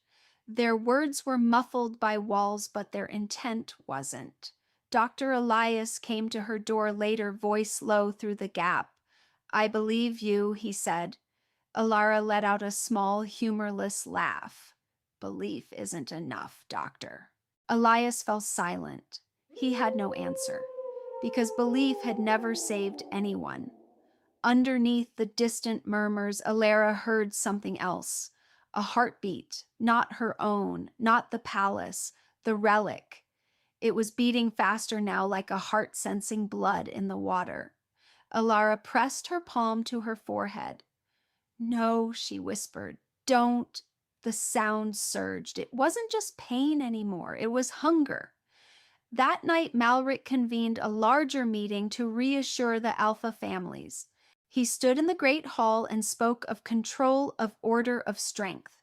Their words were muffled by walls, but their intent wasn't. Dr. Elias came to her door later, voice low through the gap. I believe you, he said. Alara let out a small, humorless laugh. Belief isn't enough, Doctor. Elias fell silent. He had no answer, because belief had never saved anyone. Underneath the distant murmurs, Alara heard something else. A heartbeat, not her own, not the palace, the relic. It was beating faster now, like a heart sensing blood in the water. Alara pressed her palm to her forehead. No, she whispered, don't. The sound surged. It wasn't just pain anymore. It was hunger. That night, Malric convened a larger meeting to reassure the Alpha families. He stood in the great hall and spoke of control, of order, of strength.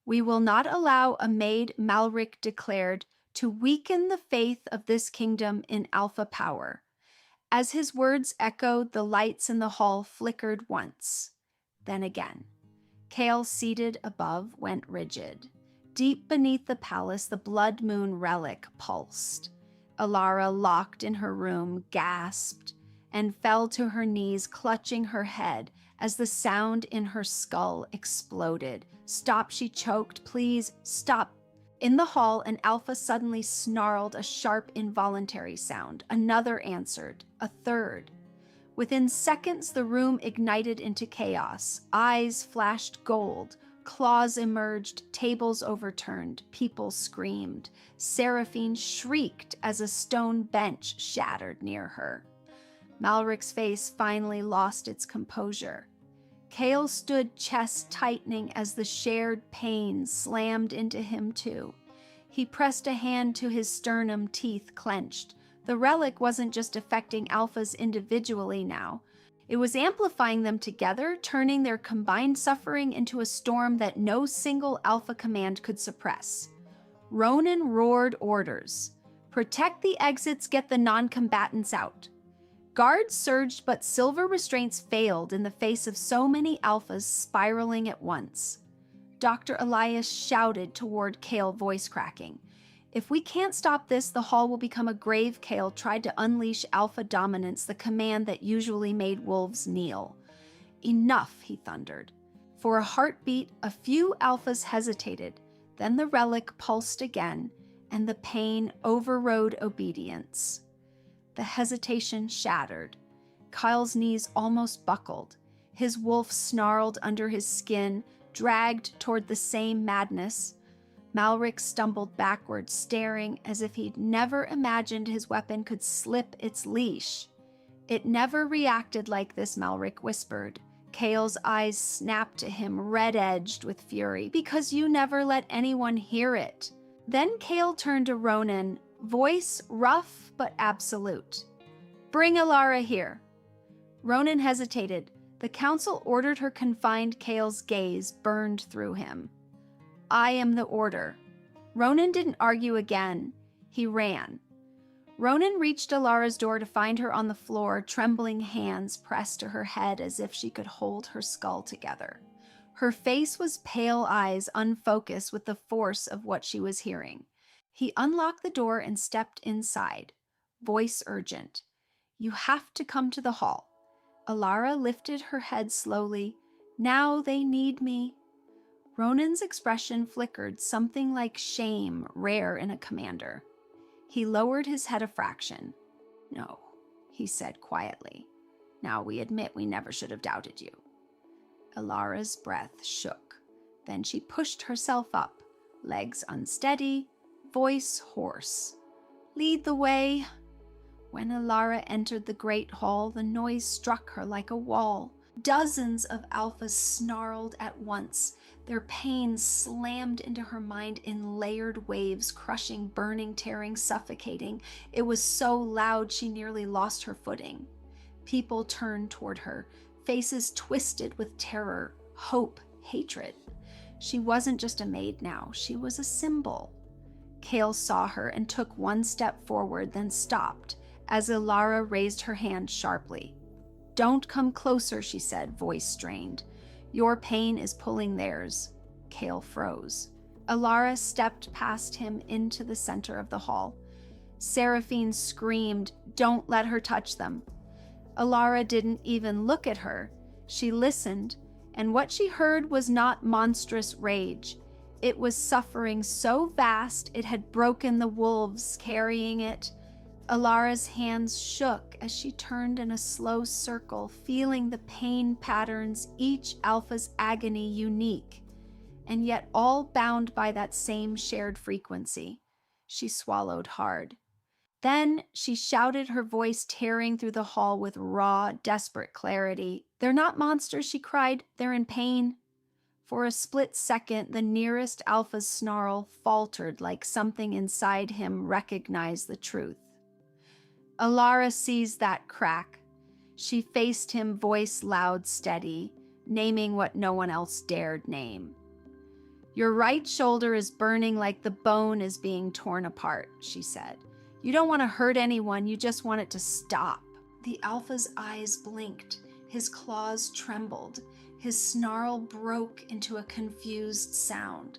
We will not allow a Maid, Malric declared, to weaken the faith of this kingdom in Alpha power. As his words echoed, the lights in the hall flickered once, then again. Kale, seated above, went rigid. Deep beneath the palace, the blood moon relic pulsed. Alara, locked in her room, gasped and fell to her knees, clutching her head as the sound in her skull exploded. Stop, she choked. Please, stop. In the hall, an Alpha suddenly snarled a sharp, involuntary sound. Another answered. A third. Within seconds, the room ignited into chaos. Eyes flashed gold. Claws emerged, tables overturned, people screamed. Seraphine shrieked as a stone bench shattered near her. Malric's face finally lost its composure. Kale stood, chest tightening as the shared pain slammed into him too. He pressed a hand to his sternum, teeth clenched. The relic wasn't just affecting Alphas individually now. It was amplifying them together, turning their combined suffering into a storm that no single Alpha command could suppress. Ronan roared orders. Protect the exits, get the non-combatants out. Guards surged, but silver restraints failed in the face of so many Alphas spiraling at once. Dr. Elias shouted toward Kale, voice cracking. If we can't stop this, the hall will become a grave. Kale tried to unleash Alpha dominance, the command that usually made wolves kneel. Enough, he thundered. For a heartbeat, a few Alphas hesitated. Then the relic pulsed again, and the pain overrode obedience. The hesitation shattered. Kyle's knees almost buckled. His wolf snarled under his skin, dragged toward the same madness. Malric stumbled backward, staring as if he'd never imagined his weapon could slip its leash. It never reacted like this, Malric whispered. Kale's eyes snapped to him, red-edged with fury. Because you never let anyone hear it. Then Kale turned to Ronan, voice rough but absolute. Bring Alara here. Ronan hesitated. The council ordered her confined. Kale's gaze burned through him. I am the order. Ronan didn't argue again. He ran. Ronan reached Alara's door to find her on the floor, trembling hands pressed to her head as if she could hold her skull together. Her face was pale eyes unfocused with the force of what she was hearing. He unlocked the door and stepped inside. Voice urgent. "You have to come to the hall." Alara lifted her head slowly. "Now they need me." Ronan's expression flickered, something like shame, rare in a commander. He lowered his head a fraction. "No," he said quietly. "Now we admit we never should have doubted you." Alara's breath shook. Then she pushed herself up, legs unsteady, voice hoarse. "Lead the way." When Alara entered the great hall, the noise struck her like a wall. Dozens of alphas snarled at once. Their pain slammed into her mind in layered waves, crushing, burning, tearing, suffocating. It was so loud she nearly lost her footing. People turned toward her, faces twisted with terror, hope, hatred. She wasn't just a maid now, she was a symbol. Kale saw her and took one step forward, then stopped, as Alara raised her hand sharply. "Don't come closer," she said, voice strained. "Your pain is pulling theirs." Kale froze. Alara stepped past him into the center of the hall. Seraphine screamed, "Don't let her touch them." Alara didn't even look at her. She listened, and what she heard was not monstrous rage. It was suffering so vast it had broken the wolves carrying it. Alara's hands shook as she turned in a slow circle, feeling the pain patterns, each alpha's agony unique, and yet all bound by that same shared frequency. She swallowed hard. Then she shouted, her voice tearing through the hall with raw, desperate clarity. "They're not monsters," she cried. "They're in pain." For a split second, the nearest alpha's snarl faltered like something inside him recognized the truth. Alara seized that crack. She faced him, voice loud, steady, naming what no one else dared name. "Your right shoulder is burning like the bone is being torn apart," she said. "You don't want to hurt anyone, you just want it to stop." The alpha's eyes blinked. His claws trembled. His snarl broke into a confused sound.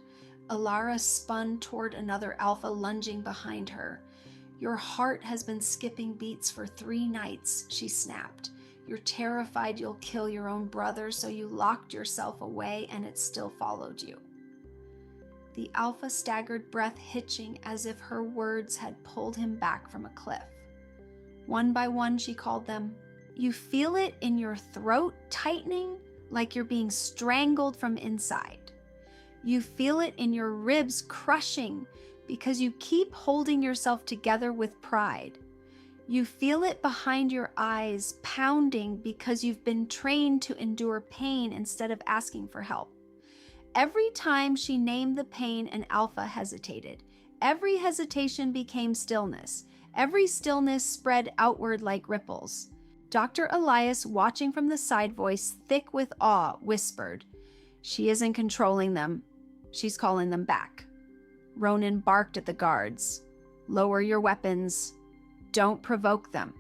Alara spun toward another alpha lunging behind her. "Your heart has been skipping beats for 3 nights, she snapped. "You're terrified you'll kill your own brother, so you locked yourself away and it still followed you." The alpha staggered, breath hitching as if her words had pulled him back from a cliff. One by one, she called them. "You feel it in your throat tightening, like you're being strangled from inside. You feel it in your ribs crushing because you keep holding yourself together with pride. You feel it behind your eyes pounding because you've been trained to endure pain instead of asking for help." Every time she named the pain, an alpha hesitated. Every hesitation became stillness. Every stillness spread outward like ripples. Dr. Elias, watching from the side, voice thick with awe, whispered, "She isn't controlling them. She's calling them back." Ronan barked at the guards. "Lower your weapons. Don't provoke them."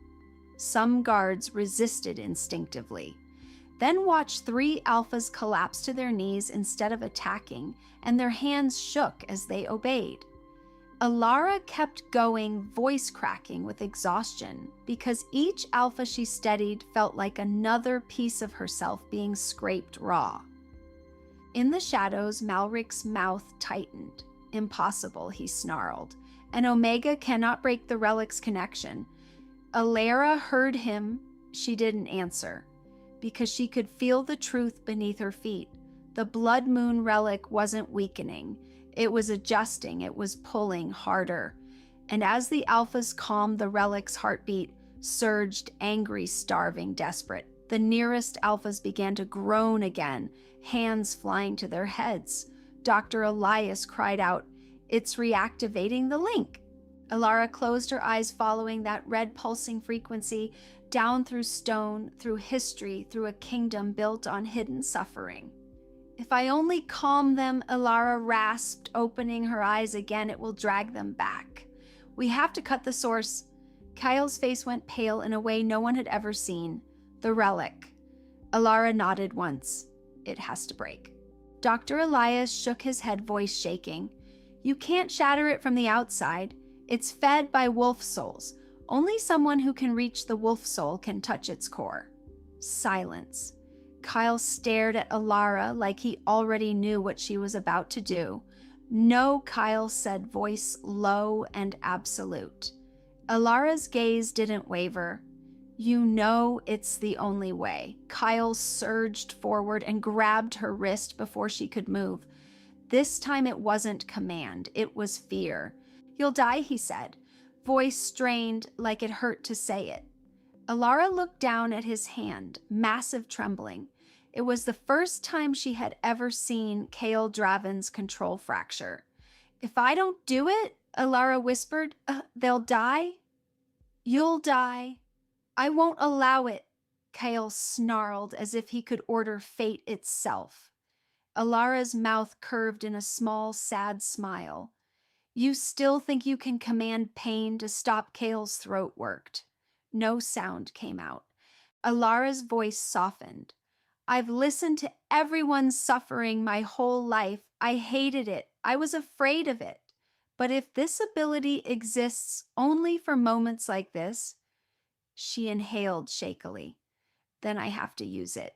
Some guards resisted instinctively. Then watched 3 alphas collapse to their knees instead of attacking, and their hands shook as they obeyed. Alara kept going, voice cracking with exhaustion, because each alpha she steadied felt like another piece of herself being scraped raw. In the shadows, Malric's mouth tightened. "Impossible," he snarled. "An Omega cannot break the relic's connection." Alara heard him. She didn't answer, because she could feel the truth beneath her feet. The blood moon relic wasn't weakening. It was adjusting, it was pulling harder. And as the alphas calmed, the relic's heartbeat surged, angry, starving, desperate. The nearest alphas began to groan again, hands flying to their heads. Dr. Elias cried out, "It's reactivating the link." Alara closed her eyes, following that red pulsing frequency down through stone, through history, through a kingdom built on hidden suffering. If I only calm them, Alara rasped, opening her eyes again, it will drag them back. We have to cut the source. Kyle's face went pale in a way no one had ever seen. The relic. Alara nodded once. It has to break. Dr. Elias shook his head, voice shaking. You can't shatter it from the outside. It's fed by wolf souls. Only someone who can reach the wolf soul can touch its core. Silence. Kyle stared at Alara like he already knew what she was about to do. No, Kyle said, voice low and absolute. Alara's gaze didn't waver. You know it's the only way. Kyle surged forward and grabbed her wrist before she could move. This time it wasn't command, it was fear. You'll die, he said, voice strained like it hurt to say it. Alara looked down at his hand, massive trembling. It was the first time she had ever seen Kale Draven's control fracture. If I don't do it, Alara whispered, they'll die? You'll die. I won't allow it, Kale snarled as if he could order fate itself. Alara's mouth curved in a small, sad smile. You still think you can command pain to stop Kale's throat worked. No sound came out. Alara's voice softened. I've listened to everyone's suffering my whole life. I hated it. I was afraid of it. But if this ability exists only for moments like this, she inhaled shakily, then I have to use it.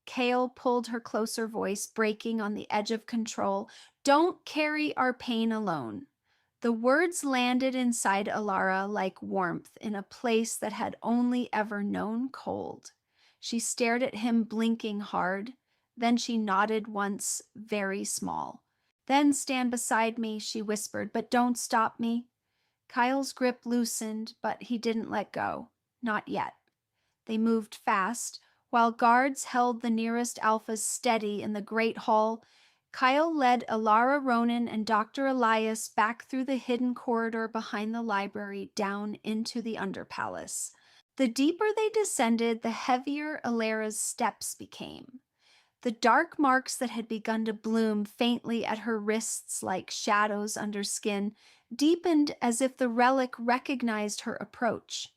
Kale pulled her closer, voice breaking on the edge of control. Don't carry our pain alone. The words landed inside Alara like warmth in a place that had only ever known cold. She stared at him, blinking hard. Then she nodded once, very small. Then stand beside me, she whispered, but don't stop me. Kyle's grip loosened, but he didn't let go. Not yet. They moved fast. While guards held the nearest alphas steady in the great hall, Kyle led Alara Ronan and Dr. Elias back through the hidden corridor behind the library down into the underpalace. The deeper they descended, the heavier Alara's steps became. The dark marks that had begun to bloom faintly at her wrists like shadows under skin deepened as if the relic recognized her approach.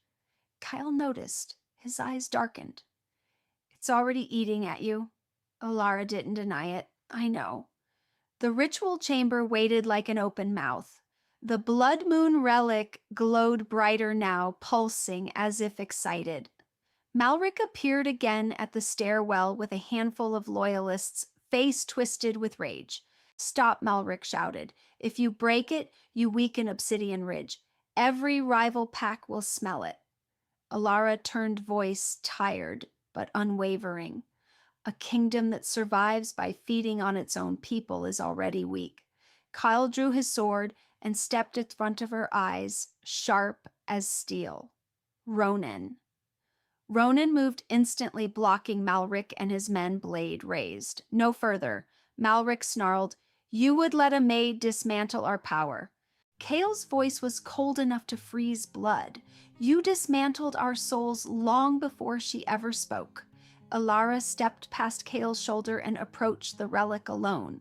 Kyle noticed. His eyes darkened. It's already eating at you. Alara didn't deny it. I know. The ritual chamber waited like an open mouth. The blood moon relic glowed brighter now, pulsing as if excited. Malric appeared again at the stairwell with a handful of loyalists, face twisted with rage. Stop, Malric shouted. If you break it, you weaken Obsidian Ridge. Every rival pack will smell it. Alara turned, voice tired but unwavering. A kingdom that survives by feeding on its own people is already weak. Kyle drew his sword and stepped in front of her, eyes sharp as steel. Ronan. Ronan moved instantly, blocking Malric and his men, blade raised. No further. Malric snarled, You would let a maid dismantle our power. Kale's voice was cold enough to freeze blood. You dismantled our souls long before she ever spoke. Alara stepped past Kale's shoulder and approached the relic alone.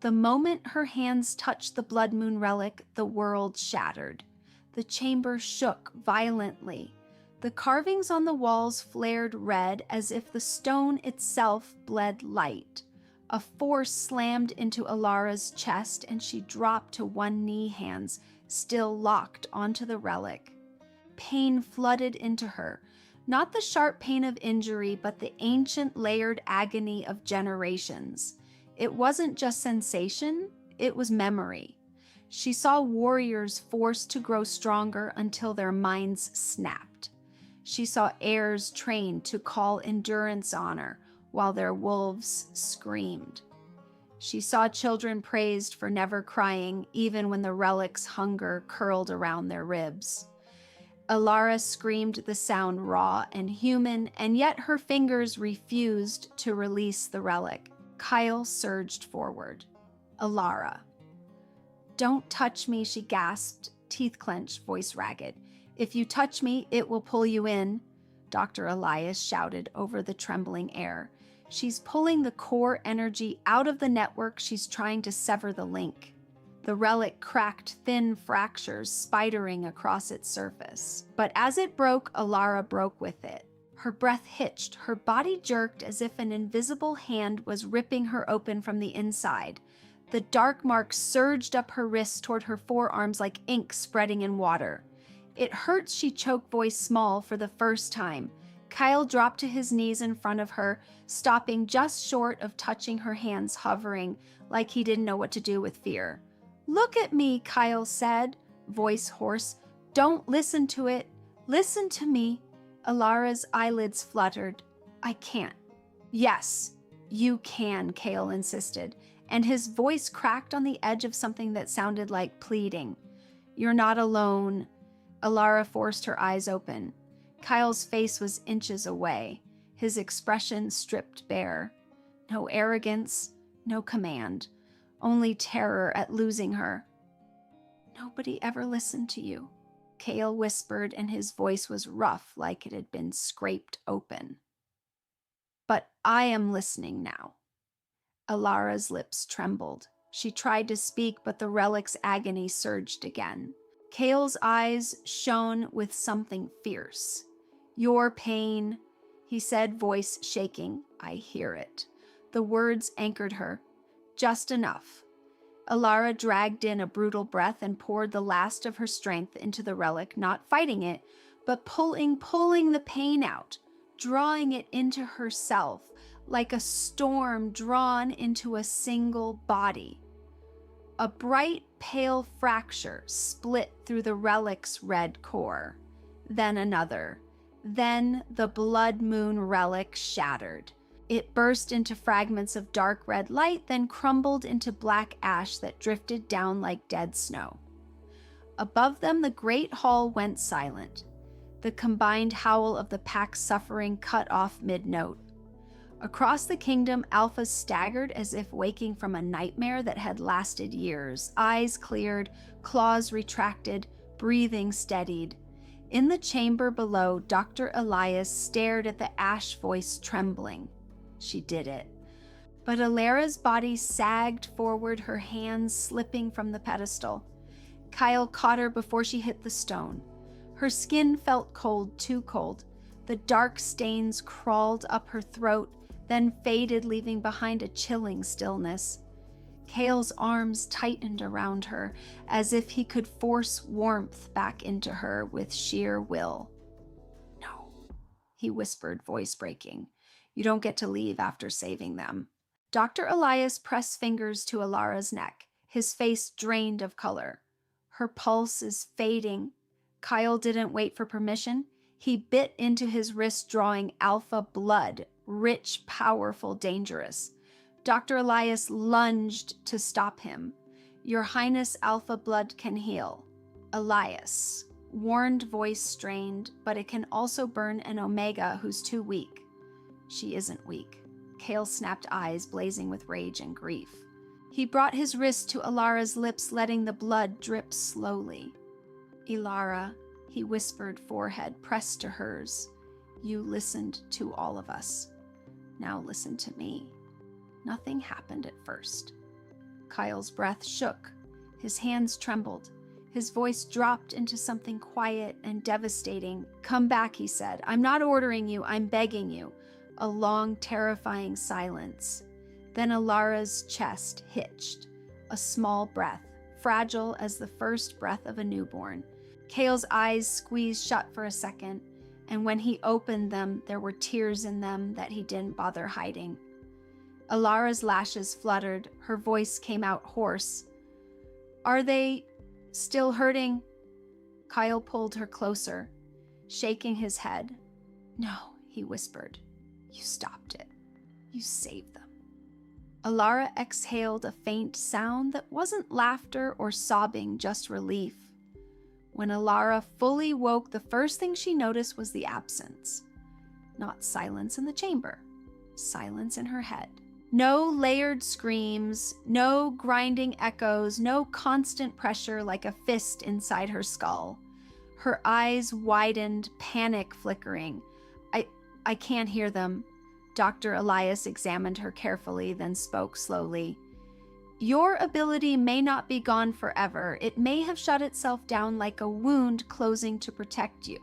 The moment her hands touched the blood moon relic, the world shattered. The chamber shook violently. The carvings on the walls flared red as if the stone itself bled light. A force slammed into Alara's chest and she dropped to one knee, hands still locked onto the relic. Pain flooded into her. Not the sharp pain of injury, but the ancient layered agony of generations. It wasn't just sensation, it was memory. She saw warriors forced to grow stronger until their minds snapped. She saw heirs trained to call endurance honor while their wolves screamed. She saw children praised for never crying, even when the relic's hunger curled around their ribs. Alara screamed the sound raw and human, and yet her fingers refused to release the relic. Kyle surged forward. Alara. Don't touch me, she gasped, teeth clenched, voice ragged. If you touch me, it will pull you in, Dr. Elias shouted over the trembling air. She's pulling the core energy out of the network. She's trying to sever the link. The relic cracked thin fractures, spidering across its surface. But as it broke, Alara broke with it. Her breath hitched, her body jerked as if an invisible hand was ripping her open from the inside. The dark mark surged up her wrists toward her forearms like ink spreading in water. It hurts, she choked, voice small for the first time. Kyle dropped to his knees in front of her, stopping just short of touching her hands, hovering like he didn't know what to do with fear. "Look at me," Kyle said, voice hoarse. "Don't listen to it. Listen to me." Alara's eyelids fluttered. "I can't." "Yes, you can," Kale insisted, and his voice cracked on the edge of something that sounded like pleading. "You're not alone." Alara forced her eyes open. Kyle's face was inches away, his expression stripped bare. No arrogance, no command, only terror at losing her. "Nobody ever listened to you," Kale whispered, and his voice was rough like it had been scraped open. "But I am listening now." Alara's lips trembled. She tried to speak, but the relic's agony surged again. Kale's eyes shone with something fierce. "Your pain," he said, voice shaking. "I hear it." The words anchored her. Just enough. Alara dragged in a brutal breath and poured the last of her strength into the relic, not fighting it, but pulling the pain out, drawing it into herself, like a storm drawn into a single body. A bright, pale fracture split through the relic's red core. Then another. Then the blood moon relic shattered. It burst into fragments of dark red light, then crumbled into black ash that drifted down like dead snow. Above them, the great hall went silent. The combined howl of the pack suffering cut off mid-note. Across the kingdom, Alpha staggered as if waking from a nightmare that had lasted years. Eyes cleared, claws retracted, breathing steadied. In the chamber below, Dr. Elias stared at the ash voice, trembling. She did it. But Alara's body sagged forward, her hands slipping from the pedestal. Kyle caught her before she hit the stone. Her skin felt cold, too cold. The dark stains crawled up her throat, then faded, leaving behind a chilling stillness. Kale's arms tightened around her, as if he could force warmth back into her with sheer will. "No," he whispered, voice breaking. "You don't get to leave after saving them." Dr. Elias pressed fingers to Alara's neck, his face drained of color. "Her pulse is fading." Kyle didn't wait for permission. He bit into his wrist, drawing alpha blood, rich, powerful, dangerous. Dr. Elias lunged to stop him. "Your Highness, alpha blood can heal." "Elias," warned voice strained, "but it can also burn an omega who's too weak." "She isn't weak." Kale snapped, eyes blazing with rage and grief. He brought his wrist to Alara's lips, letting the blood drip slowly. "Ilara," he whispered, forehead pressed to hers. "You listened to all of us. Now listen to me." Nothing happened at first. Kyle's breath shook. His hands trembled. His voice dropped into something quiet and devastating. "Come back," he said. "I'm not ordering you, I'm begging you." A long, terrifying silence. Then Alara's chest hitched. A small breath, fragile as the first breath of a newborn. Kale's eyes squeezed shut for a second, and when he opened them, there were tears in them that he didn't bother hiding. Alara's lashes fluttered. Her voice came out hoarse. "Are they still hurting?" Kyle pulled her closer, shaking his head. "No," he whispered. "You stopped it. You saved them." Alara exhaled a faint sound that wasn't laughter or sobbing, just relief. When Alara fully woke, the first thing she noticed was the absence. Not silence in the chamber, silence in her head. No layered screams, no grinding echoes, no constant pressure like a fist inside her skull. Her eyes widened, panic flickering. I can't hear them." Dr. Elias examined her carefully, then spoke slowly. Your ability may not be gone forever. It may have shut itself down like a wound closing to protect you.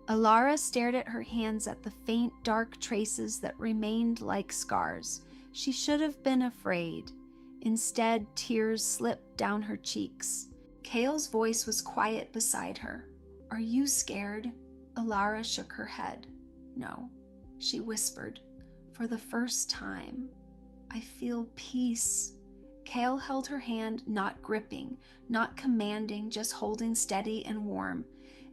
Alara stared at her hands at the faint, dark traces that remained like scars. She should have been afraid. Instead, tears slipped down her cheeks. Kale's voice was quiet beside her. Are you scared? Alara shook her head. No, she whispered. For the first time, I feel peace. Kale held her hand, not gripping, not commanding, just holding steady and warm.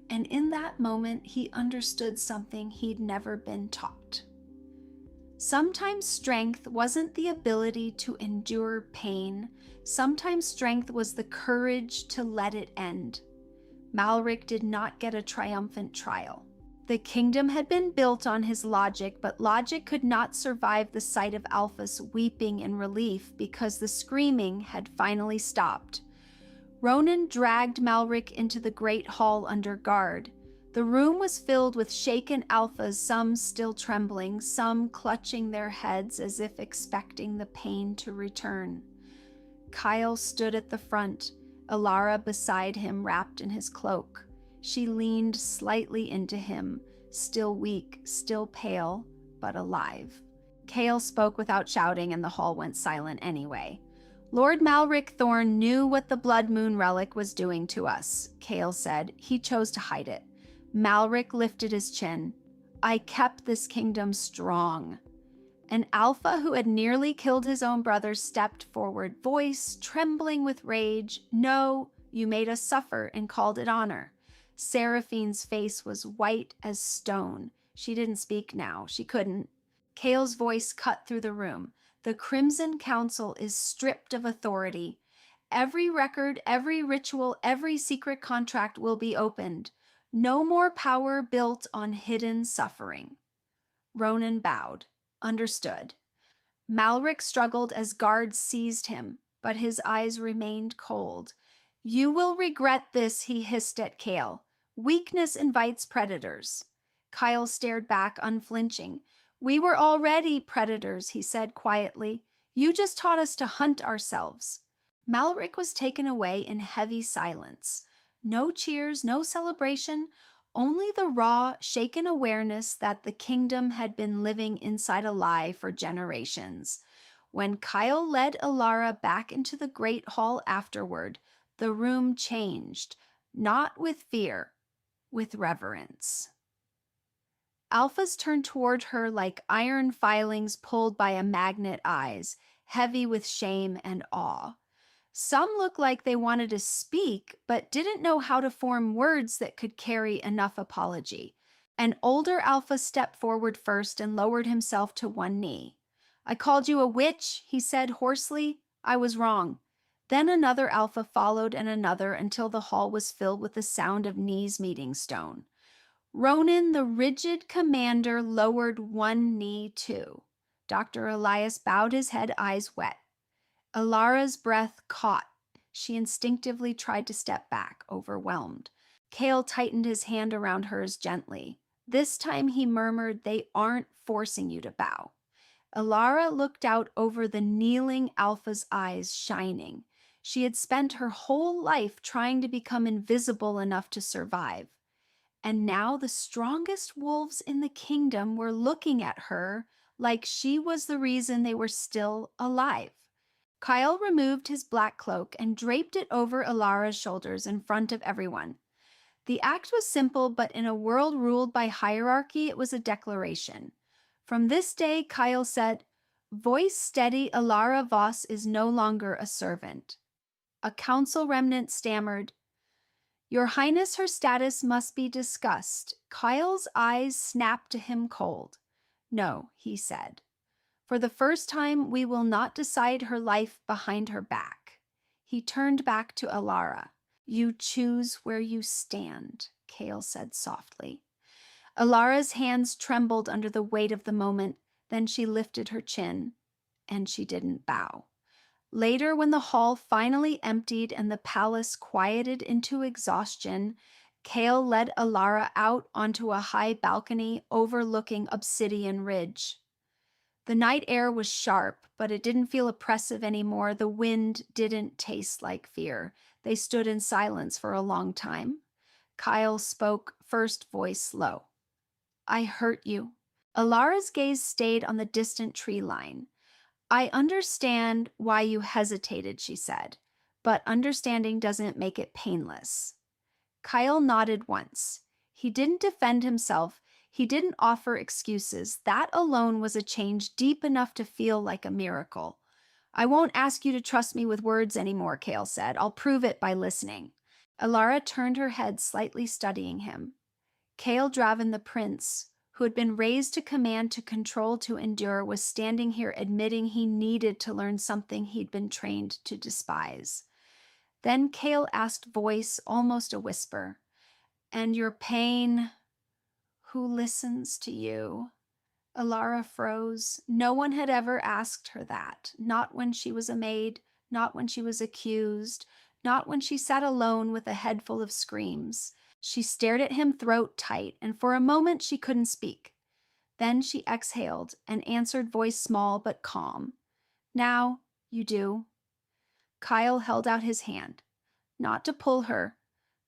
And in that moment, he understood something he'd never been taught. Sometimes strength wasn't the ability to endure pain. Sometimes strength was the courage to let it end. Malric did not get a triumphant trial. The kingdom had been built on his logic, but logic could not survive the sight of Alphys weeping in relief because the screaming had finally stopped. Ronan dragged Malric into the great hall under guard. The room was filled with shaken alphas, some still trembling, some clutching their heads as if expecting the pain to return. Kyle stood at the front, Alara beside him wrapped in his cloak. She leaned slightly into him, still weak, still pale, but alive. Kale spoke without shouting, and the hall went silent anyway. Lord Malric Thorne knew what the Blood Moon relic was doing to us, Kale said. He chose to hide it. Malric lifted his chin. I kept this kingdom strong. An alpha who had nearly killed his own brother stepped forward, voice trembling with rage. No, you made us suffer and called it honor. Seraphine's face was white as stone. She didn't speak now. She couldn't. Kale's voice cut through the room. The Crimson Council is stripped of authority. Every record, every ritual, every secret contract will be opened. No more power built on hidden suffering. Ronan bowed. Understood. Malric struggled as guards seized him, but his eyes remained cold. You will regret this, he hissed at Kale. Weakness invites predators. Kyle stared back, unflinching. We were already predators, he said quietly. You just taught us to hunt ourselves. Malric was taken away in heavy silence. No cheers, no celebration, only the raw, shaken awareness that the kingdom had been living inside a lie for generations. When Kyle led Alara back into the great hall afterward, the room changed, not with fear, with reverence. Alphas turned toward her like iron filings pulled by a magnet, eyes, heavy with shame and awe. Some looked like they wanted to speak, but didn't know how to form words that could carry enough apology. An older alpha stepped forward first and lowered himself to one knee. I called you a witch, he said hoarsely. I was wrong. Then another alpha followed and another until the hall was filled with the sound of knees meeting stone. Ronan, the rigid commander, lowered one knee too. Dr. Elias bowed his head, eyes wet. Alara's breath caught. She instinctively tried to step back, overwhelmed. Kale tightened his hand around hers gently. This time he murmured, they aren't forcing you to bow. Alara looked out over the kneeling alpha's eyes, shining. She had spent her whole life trying to become invisible enough to survive. And now the strongest wolves in the kingdom were looking at her like she was the reason they were still alive. Kyle removed his black cloak and draped it over Alara's shoulders in front of everyone. The act was simple, but in a world ruled by hierarchy, it was a declaration. From this day, Kyle said, voice steady, Alara Voss is no longer a servant. A council remnant stammered, Your Highness, her status must be discussed. Kyle's eyes snapped to him cold. No, he said. For the first time, we will not decide her life behind her back. He turned back to Alara. You choose where you stand, Kale said softly. Alara's hands trembled under the weight of the moment. Then she lifted her chin, and she didn't bow. Later, when the hall finally emptied and the palace quieted into exhaustion, Kale led Alara out onto a high balcony overlooking Obsidian Ridge. The night air was sharp, but it didn't feel oppressive anymore. The wind didn't taste like fear. They stood in silence for a long time. Kyle spoke, first voice low. I hurt you. Alara's gaze stayed on the distant tree line. I understand why you hesitated, she said, but understanding doesn't make it painless. Kyle nodded once. He didn't defend himself. He didn't offer excuses. That alone was a change deep enough to feel like a miracle. I won't ask you to trust me with words anymore, Kale said. I'll prove it by listening. Alara turned her head, slightly studying him. Kale Draven the prince, who had been raised to command, to control, to endure, was standing here admitting he needed to learn something he'd been trained to despise. Then Kale asked, voice almost a whisper, and your pain, who listens to you? Alara froze. No one had ever asked her that, not when she was a maid, not when she was accused, not when she sat alone with a head full of screams. She stared at him, throat tight, and for a moment she couldn't speak. Then she exhaled and answered, voice small but calm. Now you do. Kyle held out his hand, not to pull her,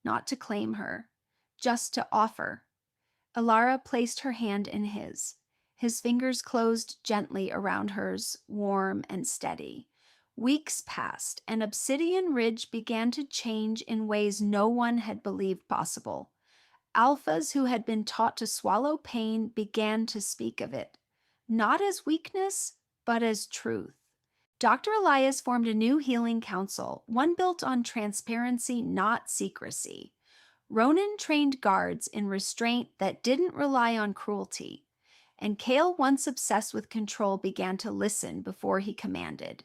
not to claim her, just to offer. Alara placed her hand in his. His fingers closed gently around hers, warm and steady. Weeks passed, and Obsidian Ridge began to change in ways no one had believed possible. Alphas who had been taught to swallow pain began to speak of it, not as weakness, but as truth. Dr. Elias formed a new healing council, one built on transparency, not secrecy. Ronan trained guards in restraint that didn't rely on cruelty, and Kale, once obsessed with control, began to listen before he commanded.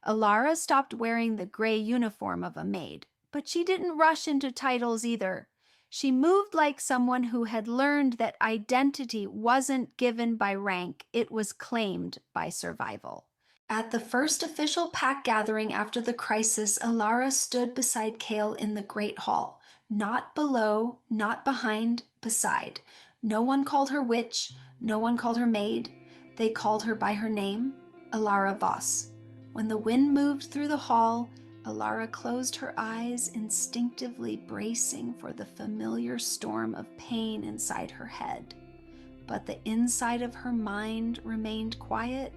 Alara stopped wearing the gray uniform of a maid, but she didn't rush into titles either. She moved like someone who had learned that identity wasn't given by rank, it was claimed by survival. At the first official pack gathering after the crisis, Alara stood beside Kale in the Great Hall. Not below, not behind, beside. No one called her witch, no one called her maid. They called her by her name, Alara Voss. When the wind moved through the hall, Alara closed her eyes, instinctively bracing for the familiar storm of pain inside her head. But the inside of her mind remained quiet,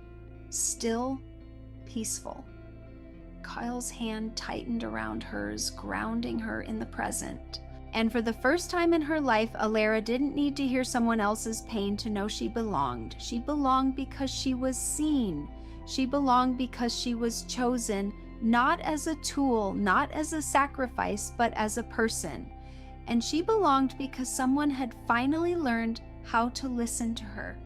still, peaceful. Kyle's hand tightened around hers, grounding her in the present. And for the first time in her life, Alara didn't need to hear someone else's pain to know she belonged. She belonged because she was seen. She belonged because she was chosen, not as a tool, not as a sacrifice, but as a person. And she belonged because someone had finally learned how to listen to her.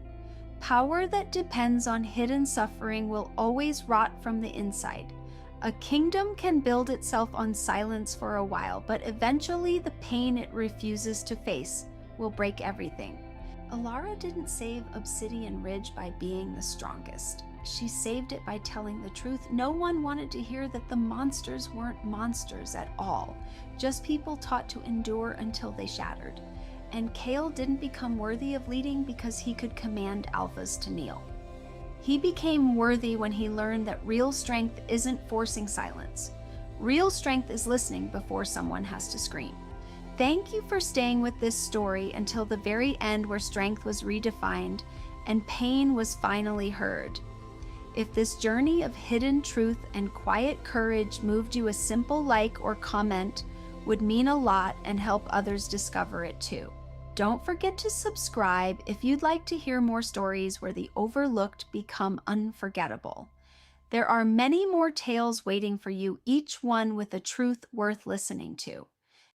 Power that depends on hidden suffering will always rot from the inside. A kingdom can build itself on silence for a while, but eventually the pain it refuses to face will break everything. Alara didn't save Obsidian Ridge by being the strongest. She saved it by telling the truth. No one wanted to hear that the monsters weren't monsters at all, just people taught to endure until they shattered. And Kale didn't become worthy of leading because he could command alphas to kneel. He became worthy when he learned that real strength isn't forcing silence. Real strength is listening before someone has to scream. Thank you for staying with this story until the very end, where strength was redefined and pain was finally heard. If this journey of hidden truth and quiet courage moved you, a simple like or comment would mean a lot and help others discover it too. Don't forget to subscribe if you'd like to hear more stories where the overlooked become unforgettable. There are many more tales waiting for you, each one with a truth worth listening to.